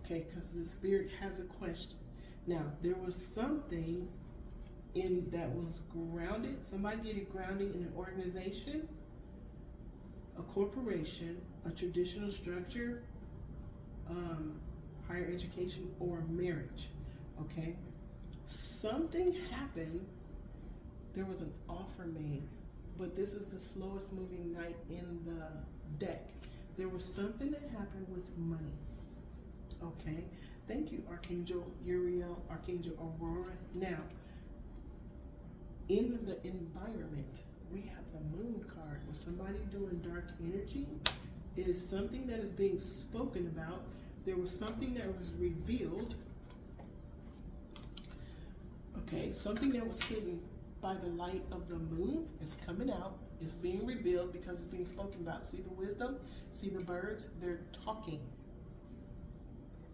Okay, because the Spirit has a question. Now, there was something that was grounded. Somebody did a grounding in an organization, a corporation, a traditional structure, higher education, or marriage. Okay, something happened. There was an offer made, but this is the slowest moving knight in the deck. There was something that happened with money. Okay, thank you, Archangel Uriel, Archangel Aurora. Now, in the environment, we have the Moon card. Was somebody doing dark energy? It is something that is being spoken about. There was something that was revealed. Okay, something that was hidden by the light of the moon is coming out. It's being revealed because it's being spoken about. See the wisdom? See the birds? They're talking.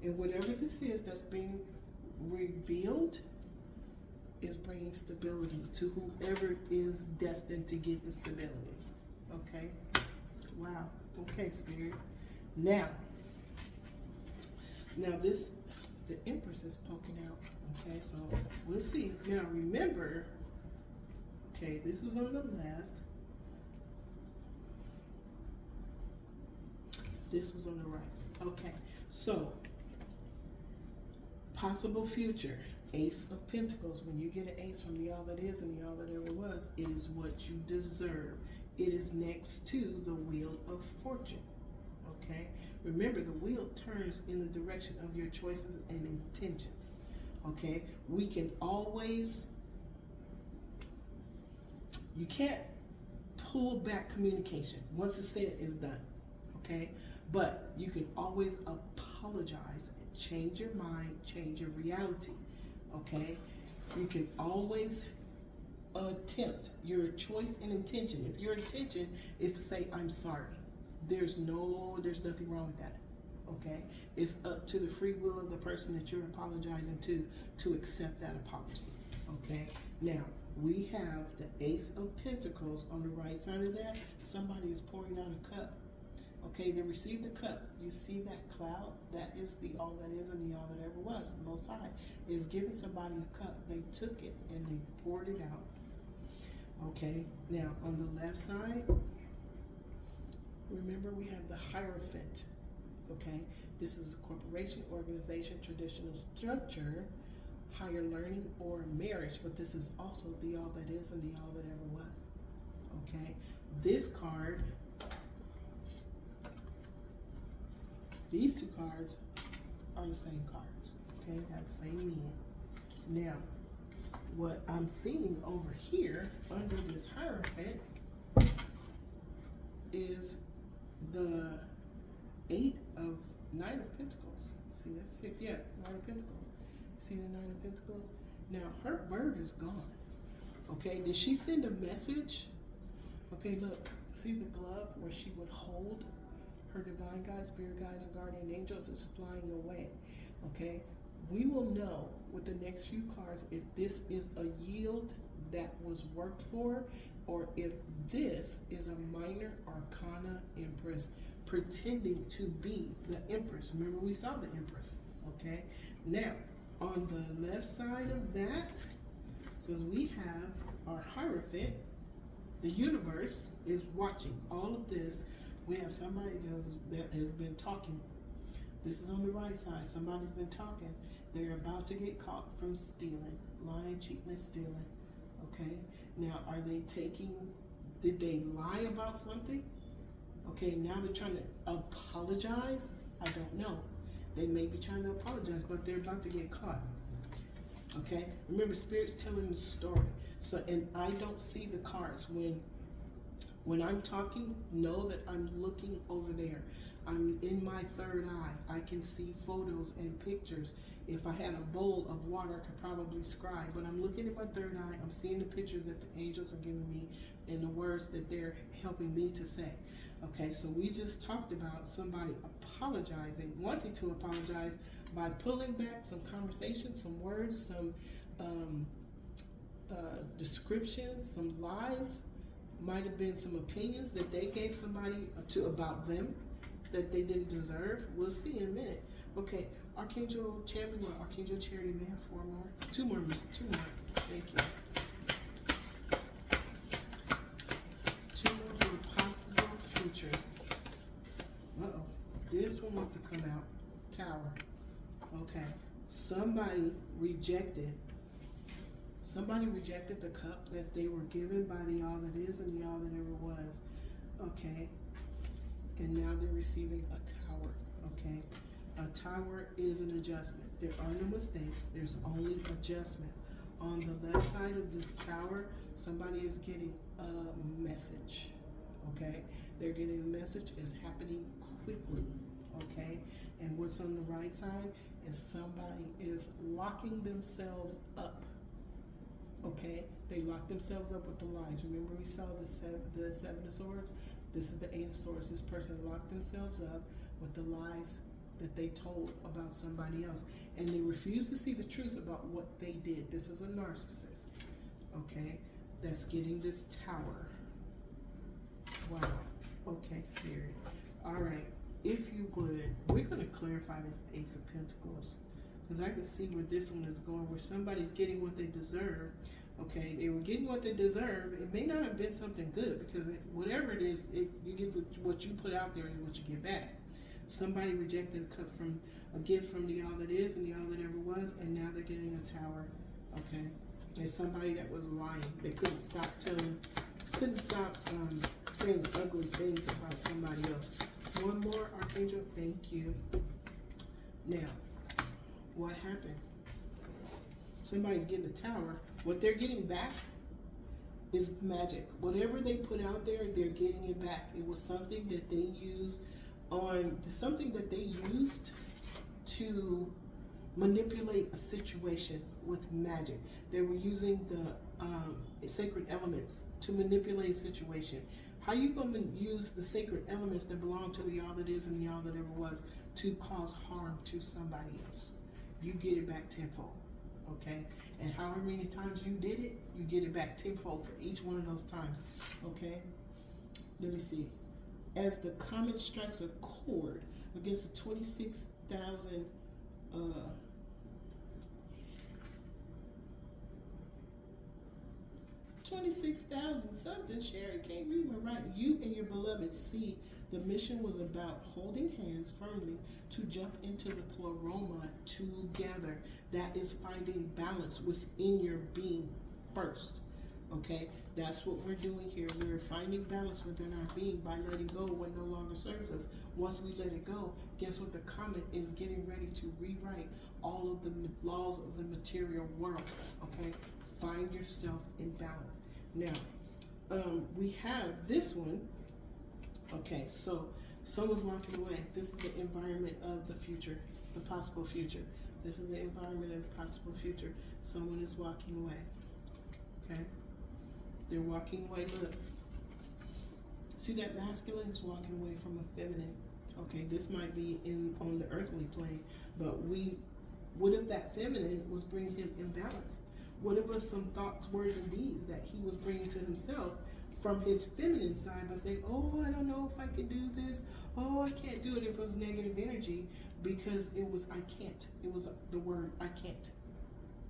And whatever this is that's being revealed is bringing stability to whoever is destined to get the stability. Okay? Wow. Okay, Spirit. Now the Empress is poking out. Okay, so we'll see. Now remember, okay, this is on the left. This was on the right. Okay, so possible future. Ace of Pentacles. When you get an ace from the all that is and the all that ever was, it is what you deserve. It is next to the Wheel of Fortune. Okay? Remember, the wheel turns in the direction of your choices and intentions. Okay? We can always, you can't pull back communication. Once it's said, it's done. Okay? But you can always apologize and change your mind, change your reality. Okay, you can always attempt your choice and intention. If your intention is to say, I'm sorry, there's nothing wrong with that. Okay, it's up to the free will of the person that you're apologizing to accept that apology. Okay, now we have the Ace of Pentacles on the right side of that. Somebody is pouring out a cup. Okay, they received the cup. You see that cloud? That is the all that is and the all that ever was. The Most High is giving somebody a cup. They took it and they poured it out. Okay, now on the left side, remember we have the Hierophant. Okay, this is a corporation, organization, traditional structure, higher learning, or marriage, but this is also the all that is and the all that ever was. Okay, this card, these two cards are the same cards. Okay, have the same meaning. Now, what I'm seeing over here under this hierophant is the Nine of Pentacles. See, that's 6. Yeah, Nine of Pentacles. See the Nine of Pentacles? Now, her bird is gone. Okay, did she send a message? Okay, look. See the glove where she would hold her divine guides, spirit guides, and guardian angels is flying away. Okay, we will know with the next few cards if this is a yield that was worked for, or if this is a minor arcana empress pretending to be the empress. Remember, we saw the empress. Okay, now on the left side of that, because we have our hierophant, the universe is watching all of this. We have somebody that has been talking. This is on the right side. Somebody's been talking. They're about to get caught from stealing, lying, cheating, and stealing. Okay, now are they did they lie about something? Okay, now they're trying to apologize. I don't know. They may be trying to apologize, but they're about to get caught. Okay, remember, Spirit's telling the story. So, and I don't see the cards when I'm talking. Know that I'm looking over there. I'm in my third eye. I can see photos and pictures. If I had a bowl of water, I could probably scribe, but I'm looking at my third eye. I'm seeing the pictures that the angels are giving me and the words that they're helping me to say. Okay, so we just talked about somebody apologizing, wanting to apologize by pulling back some conversations, some words, some descriptions, some lies. Might have been some opinions that they gave somebody about them that they didn't deserve. We'll see in a minute. Okay, Archangel Chamuel, Archangel Charity, may I have 4 more? 2 more. Thank you. 2 more for a possible future. Uh-oh. This one wants to come out. Tower. Okay. Somebody rejected the cup that they were given by the all that is and the all that ever was. Okay. And now they're receiving a tower. Okay. A tower is an adjustment. There are no mistakes. There's only adjustments. On the left side of this tower, somebody is getting a message. Okay. They're getting a message. It's happening quickly. Okay. And what's on the right side is somebody is locking themselves up. Okay, they lock themselves up with the lies. Remember, we saw the seven of swords. This is the 8 of swords. This person locked themselves up with the lies that they told about somebody else, and they refuse to see the truth about what they did. This is a narcissist. Okay, that's getting this tower. Wow. Okay, Spirit. All right. If you would, we're going to clarify this Ace of Pentacles, because I can see where this one is going, where somebody's getting what they deserve. Okay, they were getting what they deserve. It may not have been something good, because whatever it is, you get what you put out there is what you get back. Somebody rejected a gift from the all that is and the all that ever was, and now they're getting a tower. Okay, there's somebody that was lying. They couldn't stop saying ugly things about somebody else. One more, Archangel. Thank you. Now, what happened? Somebody's getting a tower. What they're getting back is magic. Whatever they put out there, they're getting it back. It was something that they used to manipulate a situation with magic. They were using the sacred elements to manipulate a situation. How you going to use the sacred elements that belong to the all that is and the all that ever was to cause harm to somebody else? You get it back tenfold. Okay, and however many times you did it, you get it back tenfold for each one of those times. Okay, let me see. As the comet strikes a chord against the 26,000 26,000 26,000 something. Sherry can't read my writing. You and your beloved see the mission was about holding hands firmly to jump into the pleroma together. That is finding balance within your being first. Okay, that's what we're doing here. We're finding balance within our being by letting go what no longer serves us. Once we let it go, guess what? The comet is getting ready to rewrite all of the laws of the material world. Okay, find yourself in balance. Now, we have this one. Okay, so someone's walking away. This is the environment of the future, the possible future. This is the environment of the possible future. Someone is walking away. Okay, they're walking away. Look, see that masculine is walking away from a feminine. Okay, this might be on the earthly plane, but what if that feminine was bringing him imbalance? What if it was some thoughts, words, and deeds that he was bringing to himself from his feminine side by saying, oh, I don't know if I can do this. Oh, I can't do it. If it was negative energy, because it was I can't. It was the word I can't.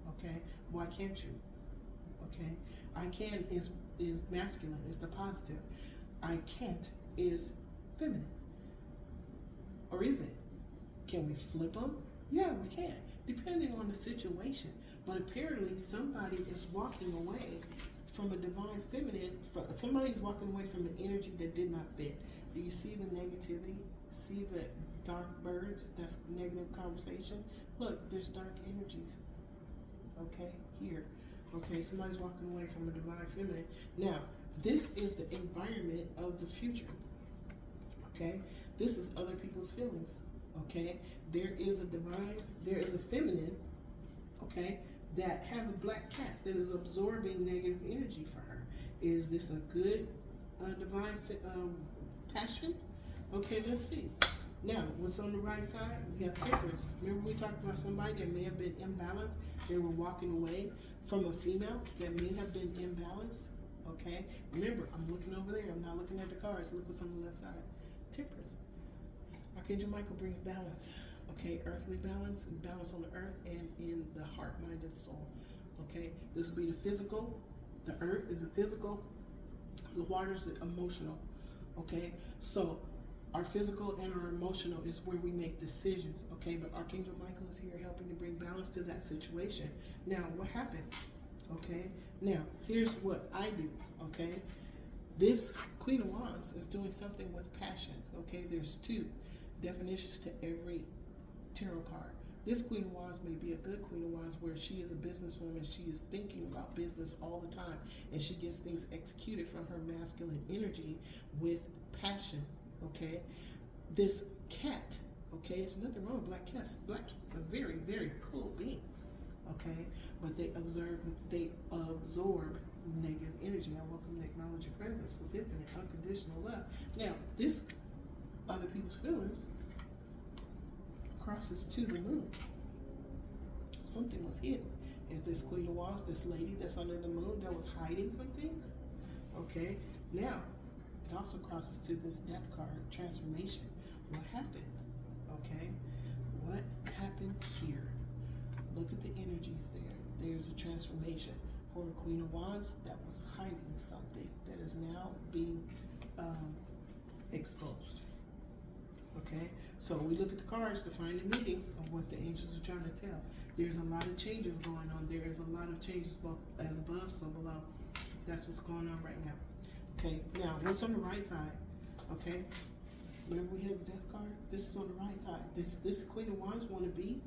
Okay, why can't you? Okay, I can is masculine, is the positive. I can't is feminine. Or is it? Can we flip them? Yeah, we can, depending on the situation. But apparently somebody is walking away from a divine feminine. Somebody's walking away from an energy that did not fit. Do you see the negativity? See the dark birds? That's negative conversation. Look, there's dark energies. Okay, here. Okay, somebody's walking away from a divine feminine. Now, this is the environment of the future. Okay, this is other people's feelings. Okay, there is a feminine, okay, that has a black cat that is absorbing negative energy for her. Is this a good divine passion? Okay, let's see. Now, what's on the right side? We have temperance. Remember we talked about somebody that may have been imbalanced. They were walking away from a female that may have been imbalanced. Okay, remember, I'm looking over there. I'm not looking at the cards. Look what's on the left side. Temperance. Archangel Michael brings balance. Okay, earthly balance, balance on the earth and in the heart, mind, and soul. Okay, this will be the physical. The earth is the physical. The water is the emotional. Okay, so our physical and our emotional is where we make decisions. Okay, but Archangel Michael is here helping to bring balance to that situation. Now, what happened? Okay, now here's what I do. Okay, this Queen of Wands is doing something with passion. Okay, there's two definitions to every tarot card. This Queen of Wands may be a good Queen of Wands where she is a businesswoman. She is thinking about business all the time and she gets things executed from her masculine energy with passion. Okay, this cat, okay, there's nothing wrong with black cats. Black cats are very, very cool beings. Okay, but they absorb negative energy. I welcome and acknowledge your presence with infinite unconditional love. Now, this other people's feelings crosses to the moon. Something was hidden. Is this Queen of Wands, this lady that's under the moon that was hiding some things? Okay, now it also crosses to this death card, transformation. What happened? Okay, what happened here? Look at the energies there. There's a transformation for a Queen of Wands that was hiding something that is now being exposed. Okay, so we look at the cards to find the meanings of what the angels are trying to tell. There's a lot of changes going on. There is a lot of changes both as above, so below. That's what's going on right now. Okay, now what's on the right side? Okay, remember we had the death card? This is on the right side. This Queen of Wands want to be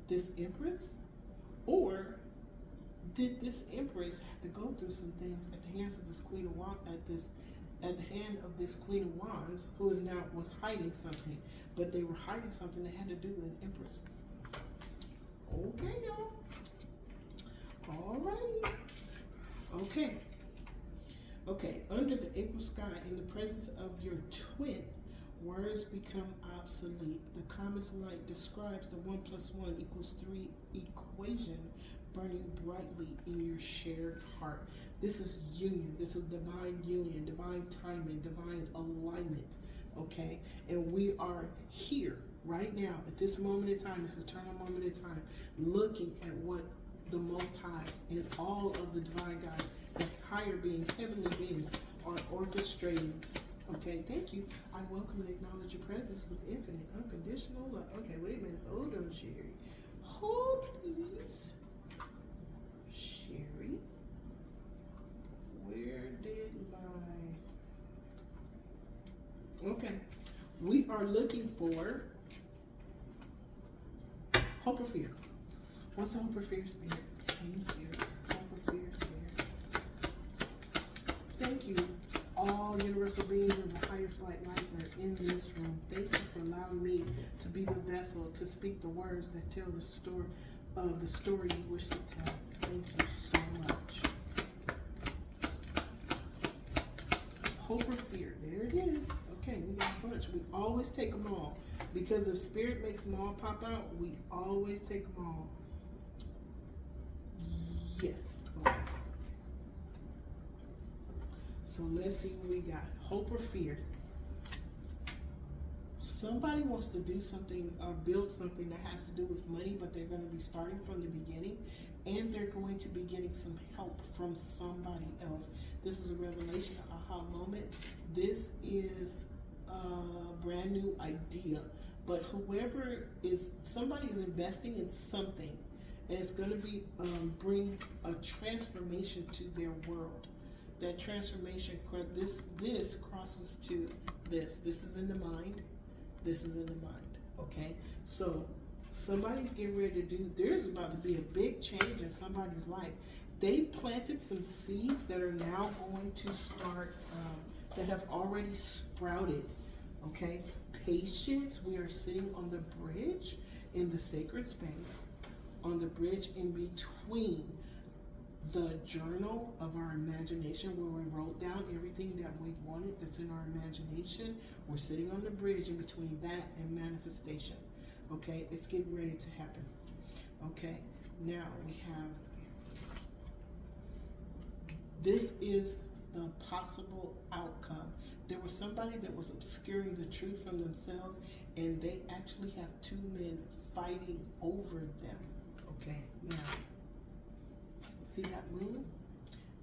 this Empress? Or did this Empress have to go through some things at the hands of this Queen of Wands, at the hand of this Queen of Wands, who was hiding something, but they were hiding something that had to do with an Empress. Okay, y'all. Alrighty. Okay. Okay, under the April sky, in the presence of your twin, words become obsolete. The comet's light describes the 1 + 1 = 3 equation burning brightly in your shared heart. This is union. This is divine union, divine timing, divine alignment. Okay, and we are here right now at this moment in time, this eternal moment in time, looking at what the Most High and all of the divine guides, the higher beings, heavenly beings, are orchestrating. Okay, thank you. I welcome and acknowledge your presence with infinite, unconditional love. Okay, wait a minute. Hold on, Sherry. Hold, please. Sherry. Where did my... Okay. We are looking for hope or fear. What's the hope or fear spirit? Thank you. Hope or fear spirit. Thank you. All universal beings of the highest light that are in this room. Thank you for allowing me to be the vessel to speak the words that tell the story of the story you wish to tell. Thank you so much. Hope or fear. There it is. Okay, we got a bunch. We always take them all. Because if spirit makes them all pop out, we always take them all. Yes. Okay. So let's see what we got. Hope or fear. Somebody wants to do something or build something that has to do with money, but they're going to be starting from the beginning, and they're going to be getting some help from somebody else. This is a revelation, aha moment. This is a brand new idea, but whoever is, somebody is investing in something, and it's going to be bring a transformation to their world. That transformation, this crosses to this. This is in the mind. This is in the mind. Okay? So somebody's getting ready to do, there's about to be a big change in somebody's life. They've planted some seeds that are now going to start, that have already sprouted. Okay? Patience. We are sitting on the bridge in the sacred space, on the bridge in between the journal of our imagination, where we wrote down everything that we wanted that's in our imagination. We're sitting on the bridge in between that and manifestation. Okay, it's getting ready to happen. Okay, now we have, this is the possible outcome. There was somebody that was obscuring the truth from themselves, and they actually have two men fighting over them. Okay, now, see that moon?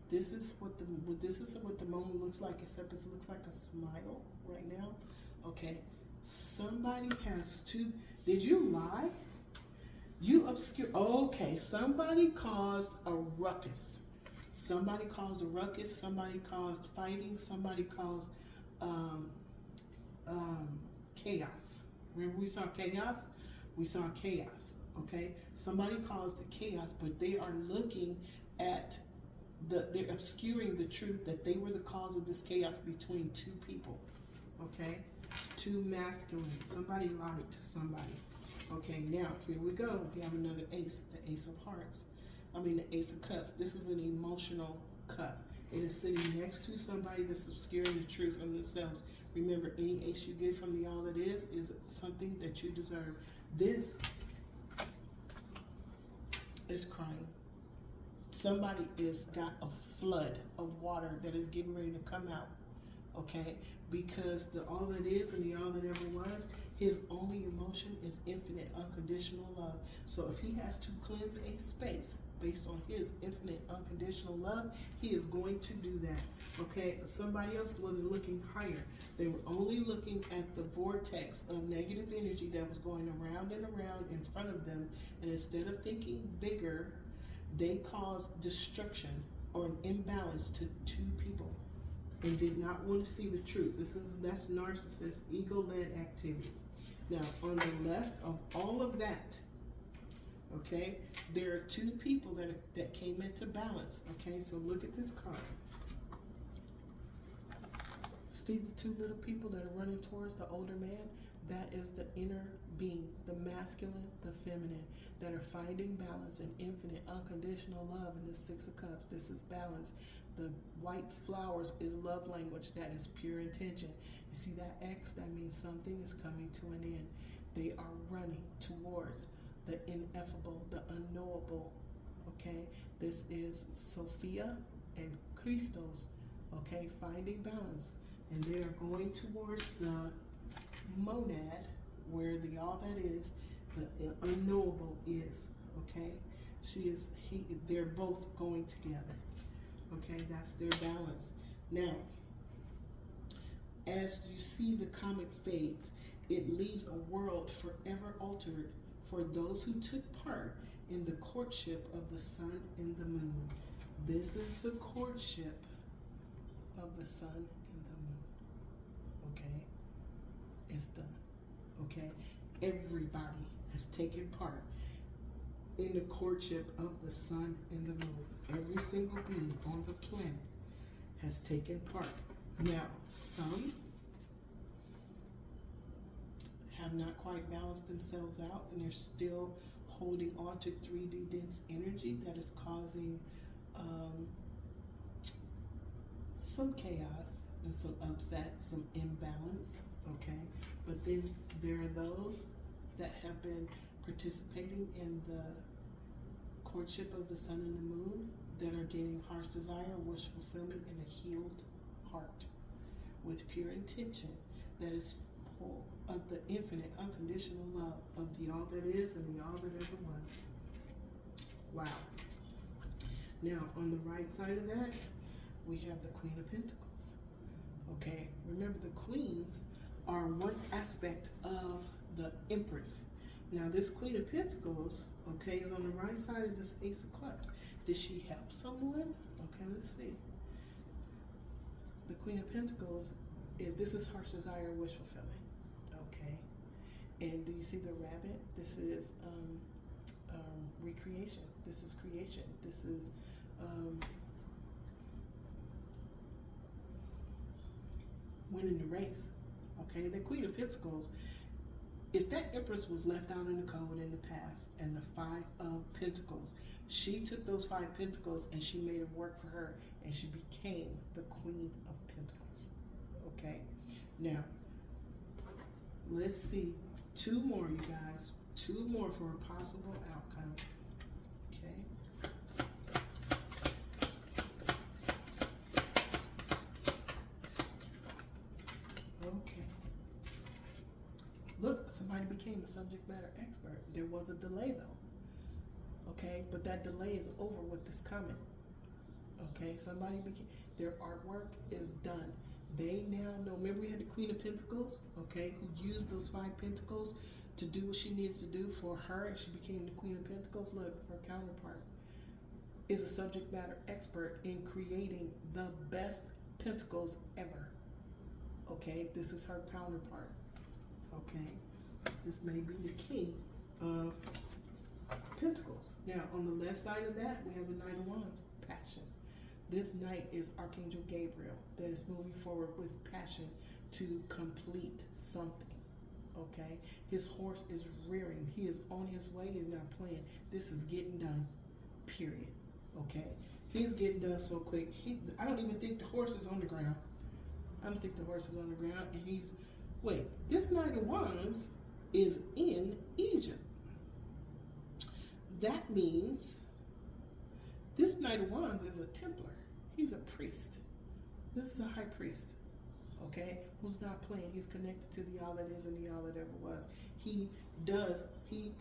This is what the moon looks like, except it looks like a smile right now. Okay, somebody has two. Did you lie? You obscure. Okay, somebody caused a ruckus. Somebody caused a ruckus. Somebody caused fighting. Somebody caused chaos. Remember we saw chaos? We saw chaos. Okay, somebody caused the chaos, but they are looking at they're obscuring the truth that they were the cause of this chaos between two people. Okay, two masculine. Somebody lied to somebody. Okay, now here we go. We have another ace, the ace of hearts. I mean the ace of cups. This is an emotional cup. It is sitting next to somebody that's obscuring the truth from themselves. Remember, any ace you get from the all that is something that you deserve. This is crying. Somebody is got a flood of water that is getting ready to come out. Okay, because the all that is and the all that ever was, his only emotion is infinite unconditional love. So if he has to cleanse a space based on his infinite unconditional love, he is going to do that. Okay, somebody else wasn't looking higher. They were only looking at the vortex of negative energy that was going around and around in front of them, and instead of thinking bigger, they caused destruction or an imbalance to two people and did not want to see the truth. That's narcissist, ego-led activities. Now, on the left of all of that, okay, there are two people that came into balance. Okay, so look at this card. See the two little people that are running towards the older man? That is the inner being, the masculine, the feminine, that are finding balance and infinite unconditional love in this Six of Cups. This is balance. The white flowers is love language. That is pure intention. You see that X? That means something is coming to an end. They are running towards the ineffable, the unknowable. Okay? This is Sophia and Christos. Okay? Finding balance. And they are going towards the monad, where the all that is, the unknowable is. Okay? They're both going together. Okay, that's their balance. Now, as you see the comet fades, it leaves a world forever altered for those who took part in the courtship of the sun and the moon. This is the courtship of the sun and the moon. Okay? It's done. Okay? Everybody has taken part in the courtship of the sun and the moon. Every single being on the planet has taken part. Now, some have not quite balanced themselves out, and they're still holding on to 3D dense energy that is causing some chaos and some upset, some imbalance, okay? But then there are those that have been participating in the courtship of the sun and the moon that are getting heart's desire, wish fulfillment, and a healed heart with pure intention that is full of the infinite, unconditional love of the all that is and the all that ever was. Wow. Now, on the right side of that, we have the Queen of Pentacles. Okay, remember the queens are one aspect of the Empress. Now, this Queen of Pentacles, okay, is on the right side of this Ace of Cups. Did she help someone? Okay, let's see. The Queen of Pentacles this is heart's desire, wish fulfillment. Okay, and do you see the rabbit? This is recreation. This is creation. This is winning the race. Okay, the Queen of Pentacles, if that Empress was left out in the cold in the past, and the Five of Pentacles, she took those 5 Pentacles and she made it work for her, and she became the Queen of Pentacles. Okay, now let's see 2 more, you guys. 2 more for a possible outcome. Okay. Okay. Look, somebody became a subject matter expert. There was a delay though. Okay, but that delay is over with this comet. Okay, somebody became, their artwork is done. They now know. Remember, we had the Queen of Pentacles, okay, who used those 5 Pentacles to do what she needed to do for her, and she became the Queen of Pentacles. Look, her counterpart is a subject matter expert in creating the best Pentacles ever. Okay, this is her counterpart. Okay, this may be the King of Pentacles. Now, on the left side of that, we have the Knight of Wands, passion. This knight is Archangel Gabriel that is moving forward with passion to complete something. Okay, his horse is rearing. He is on his way. He's not playing. This is getting done. Period. Okay, he's getting done so quick. I don't even think the horse is on the ground. I don't think the horse is on the ground. And wait, this Knight of Wands is in Egypt. That means this Knight of Wands is a Templar. He's a priest. This is a high priest, okay, who's not playing. He's connected to the all that is and the all that ever was. He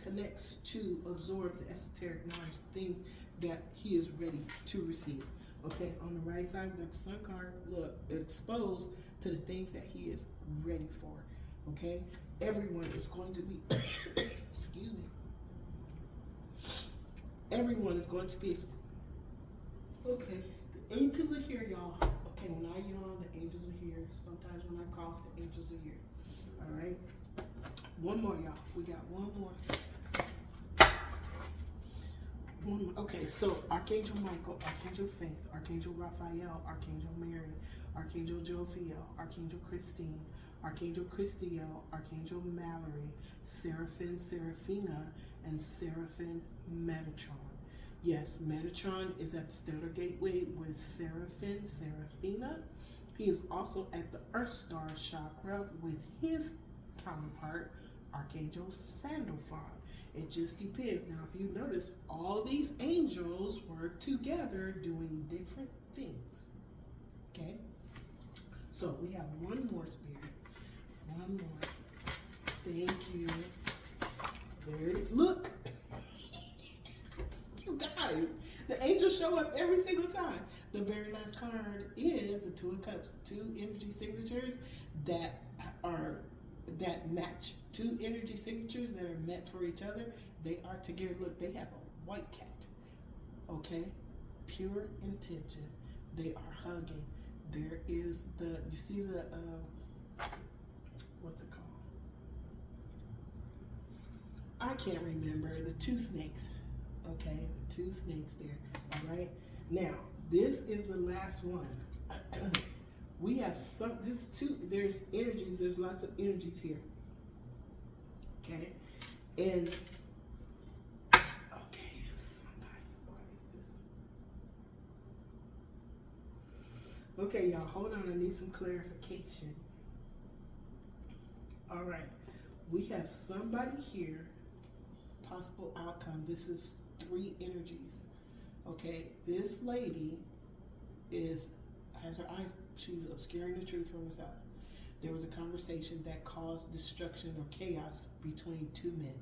connects to absorb the esoteric knowledge, the things that he is ready to receive. Okay, on the right side, we got the Sun card. Look, exposed to the things that he is ready for. Okay, everyone is going to be, excuse me, everyone is going to be, okay, the angels are here, y'all. Okay, when I yawn, the angels are here. Sometimes when I cough, the angels are here. All right, one more, y'all. We got one more. Okay, so Archangel Michael, Archangel Faith, Archangel Raphael, Archangel Mary, Archangel Jophiel, Archangel Christine, Archangel Christiel, Archangel Mallory, Seraphim, Seraphina, and Seraphim Metatron. Yes, Metatron is at the Stellar Gateway with Seraphim, Seraphina. He is also at the Earth Star Chakra with his counterpart, Archangel Sandalphon. It just depends. Now, if you notice, all these angels work together doing different things. Okay? So, we have one more, Spirit. One more. Thank you. There it is. Look! You guys, the angels show up every single time. The very last card is the Two of Cups, two energy signatures that are that match. Two energy signatures that are meant for each other. They are together. Look, they have a white cat. Okay, pure intention. They are hugging. There is the, you see the what's it called? I can't remember. The two snakes. Okay, the two snakes there. All right. Now this is the last one. We have some. This two. There's energies. There's lots of energies here. Okay, and okay, somebody. Why is this? Okay, y'all. Hold on. I need some clarification. All right. We have somebody here. Possible outcome. This is 3 energies. Okay, this lady has her eyes, she's obscuring the truth from herself. There was a conversation that caused destruction or chaos between 2 men.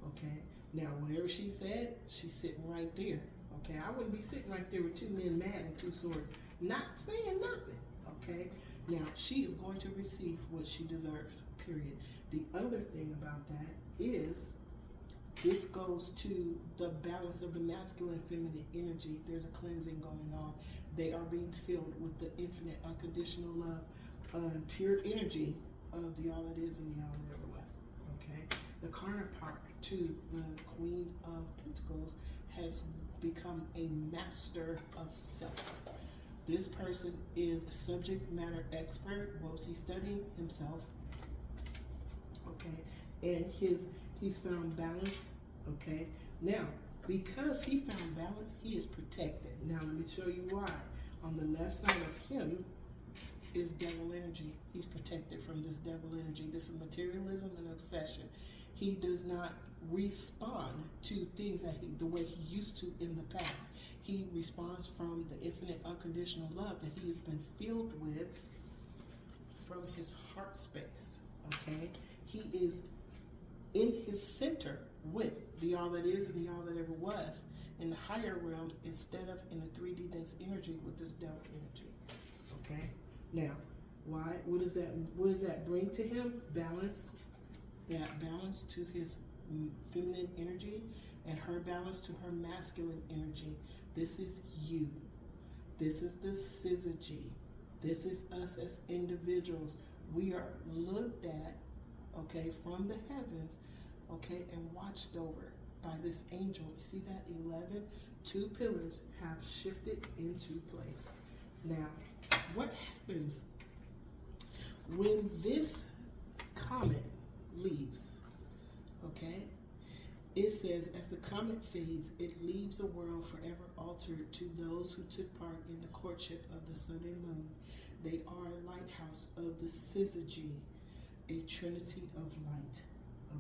Okay, now whatever she said, she's sitting right there. Okay, I wouldn't be sitting right there with 2 men mad and 2 swords, not saying nothing. Okay, now she is going to receive what she deserves, period. The other thing about that is this goes to the balance of the masculine feminine energy. There's a cleansing going on. They are being filled with the infinite unconditional love and pure energy of the all that is and the all that ever was. Okay, the counterpart to the Queen of Pentacles has become a master of self. This person is a subject matter expert. What was he studying? Himself. Okay, and he's found balance. Okay, now because he found balance, he is protected. Now let me show you why. On the left side of him is devil energy. He's protected from this devil energy. This is materialism and obsession. He does not respond to things that the way he used to in the past. He responds from the infinite unconditional love that he has been filled with from his heart space. Okay, he is in his center with the all that is and the all that ever was in the higher realms instead of in the 3D dense energy with this devil energy. Okay, now why? What does that bring to him? Balance. That balance to his feminine energy and her balance to her masculine energy. This is you. This is the Syzygy. This is us as individuals. We are looked at, okay, from the heavens, okay, and watched over by this angel. You see that 11? 2 pillars have shifted into place. Now, what happens when this comet leaves? Okay, it says, as the comet fades, it leaves a world forever altered to those who took part in the courtship of the sun and moon. They are a lighthouse of the Syzygy, a trinity of light.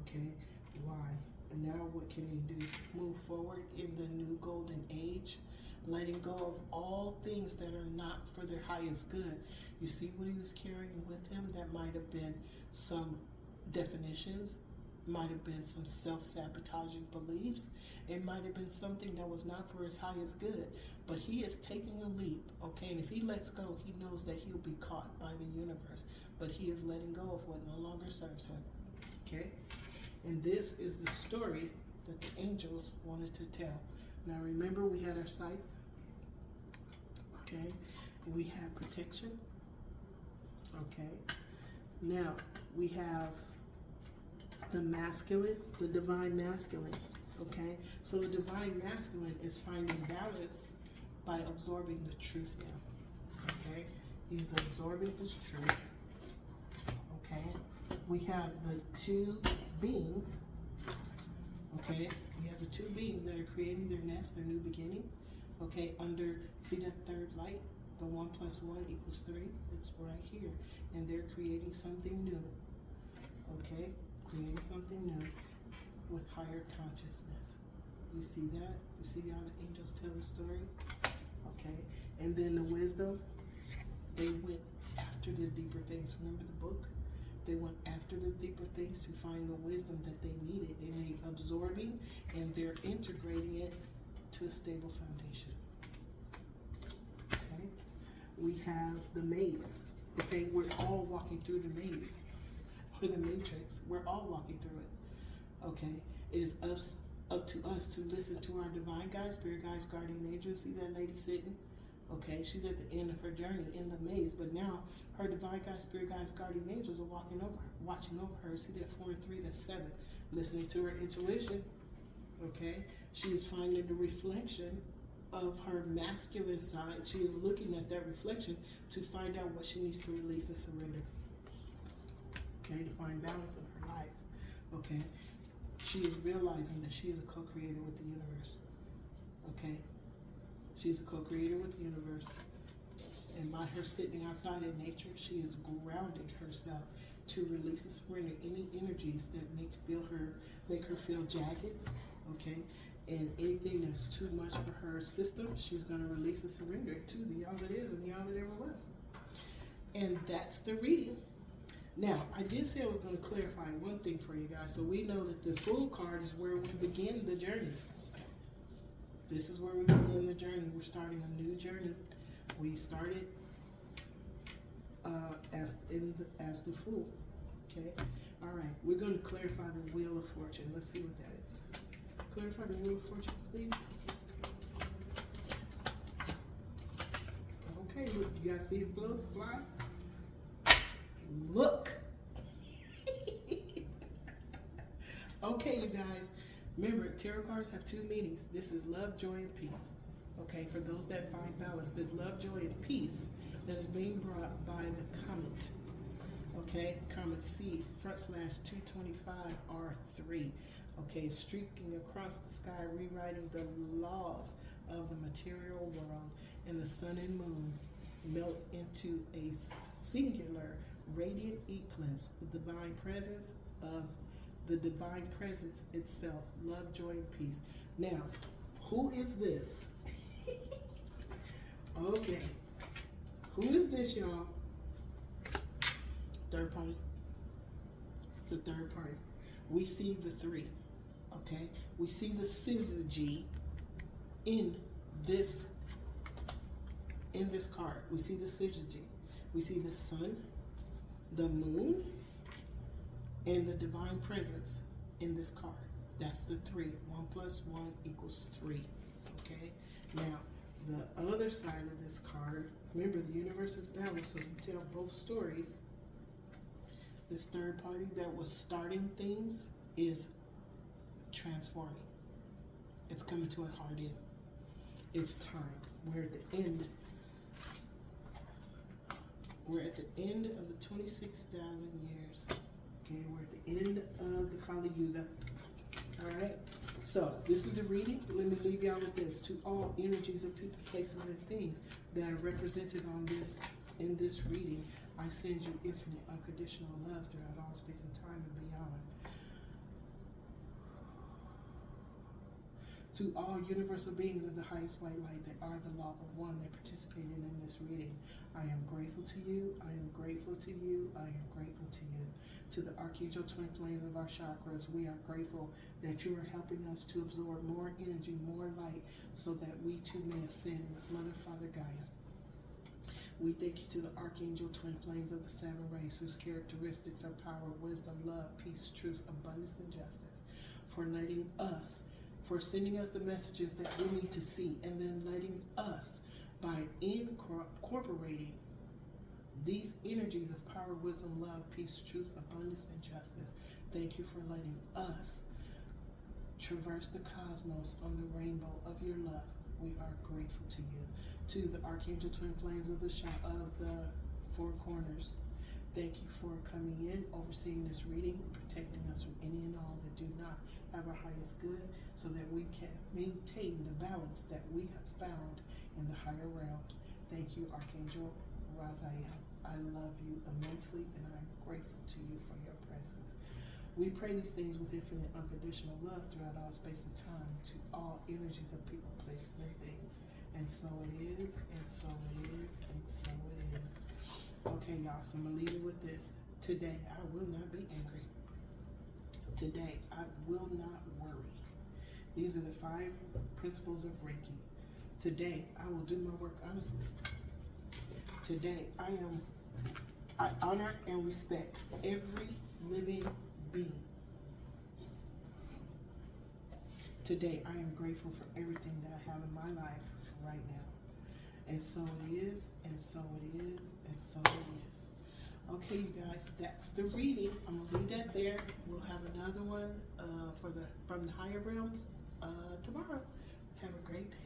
Okay, why? And now what can they do? Move forward in the new golden age, letting go of all things that are not for their highest good. You see what he was carrying with him? That might have been some definitions, might have been some self-sabotaging beliefs. It might have been something that was not for his highest good. But he is taking a leap, okay? And if he lets go, he knows that he'll be caught by the universe. But he is letting go of what no longer serves him, okay? And this is the story that the angels wanted to tell. Now remember, we had our scythe, okay? We have protection, okay? Now we have the masculine, the divine masculine, okay? So the divine masculine is finding balance by absorbing the truth now, okay? He's absorbing this truth, okay? We have the 2 beings, okay? We have the 2 beings that are creating their nest, their new beginning, okay? Under, see that 3rd light? The 1 + 1 = 3. It's right here. And they're creating something new, okay? Creating something new with higher consciousness. You see that? You see how the angels tell the story? Okay. And then the wisdom, they went after the deeper things. Remember the book? They went after the deeper things to find the wisdom that they needed. And they absorbing and they're integrating it to a stable foundation. Okay, we have the maze. Okay, we're all walking through the maze, or the matrix. We're all walking through it. Okay, it is up to us to listen to our divine guides, spirit guides, guardian angels. See that lady sitting? Okay, she's at the end of her journey in the maze, but now her divine guides, spirit guides, guardian angels are watching over her. See that 4 and 3, that's 7. Listening to her intuition. Okay, she is finding the reflection of her masculine side. She is looking at that reflection to find out what she needs to release and surrender. Okay, to find balance in her life. Okay, she is realizing that she is a co-creator with the universe. Okay, she's a co-creator with the universe. And by her sitting outside in nature, she is grounding herself to release and surrender any energies that make her feel jagged. Okay, and anything that's too much for her system, she's going to release and surrender it to the y'all that is and y'all that ever was. And that's the reading. Now, I did say I was going to clarify one thing for you guys. So we know that the Fool card is where we begin the journey. This is where we begin the journey. We're starting a new journey. We started as the Fool. Okay? All right. We're going to clarify the Wheel of Fortune. Let's see what that is. Clarify the Wheel of Fortune, please. Okay, look, you guys see it fly? Look. Okay, you guys. Remember, tarot cards have 2 meanings. This is love, joy, and peace. Okay, for those that find balance, there's love, joy, and peace that is being brought by the comet. Okay, comet C /225R3. Okay, streaking across the sky, rewriting the laws of the material world, and the sun and moon melt into a singular radiant eclipse. The divine presence itself, love, joy, and peace. Now, who is this? Okay, who is this, y'all? Third party. The third party. We see the 3. Okay, we see the Syzygy in this card. We see the Syzygy. We see the sun, the moon, and the divine presence in this card. That's the 3. 1 + 1 = 3. Okay. Now, the other side of this card. Remember, the universe is balanced, so you tell both stories. This third party that was starting things is transforming. It's coming to a hard end. It's time. We're at the end. We're at the end of the 26,000 years. Okay, we're at the end of the Kali Yuga. All right. So this is a reading. Let me leave y'all with this: to all energies of people, places, and things that are represented on this in this reading, I send you infinite, unconditional love throughout all space and time and beyond. To all universal beings of the highest white light that are the law of one that participated in this reading, I am grateful to you, I am grateful to you, I am grateful to you. To the Archangel Twin Flames of our chakras, we are grateful that you are helping us to absorb more energy, more light, so that we too may ascend with Mother, Father, Gaia. We thank you to the Archangel Twin Flames of the 7 rays, whose characteristics are power, wisdom, love, peace, truth, abundance, and justice, for sending us the messages that we need to see, and then letting us, by incorporating these energies of power, wisdom, love, peace, truth, abundance, and justice. Thank you for letting us traverse the cosmos on the rainbow of your love. We are grateful to you. To the Archangel Twin Flames of the 4 corners, thank you for coming in, overseeing this reading, protecting us from any and all that do not have our highest good, so that we can maintain the balance that we have found in the higher realms. Thank you, Archangel Raziel. I love you immensely, and I'm grateful to you for your presence. We pray these things with infinite, unconditional love throughout all space and time, to all energies of people, places, and things. And so it is, and so it is, and so it is. Okay, y'all, so I'm going to leave you with this. Today, I will not be angry. Today, I will not worry. These are the 5 principles of Reiki. Today, I will do my work honestly. Today, I honor and respect every living being. Today, I am grateful for everything that I have in my life right now. And so it is, and so it is, and so it is. Okay, you guys, that's the reading. I'm gonna leave that there. We'll have another one from the higher realms tomorrow. Have a great day.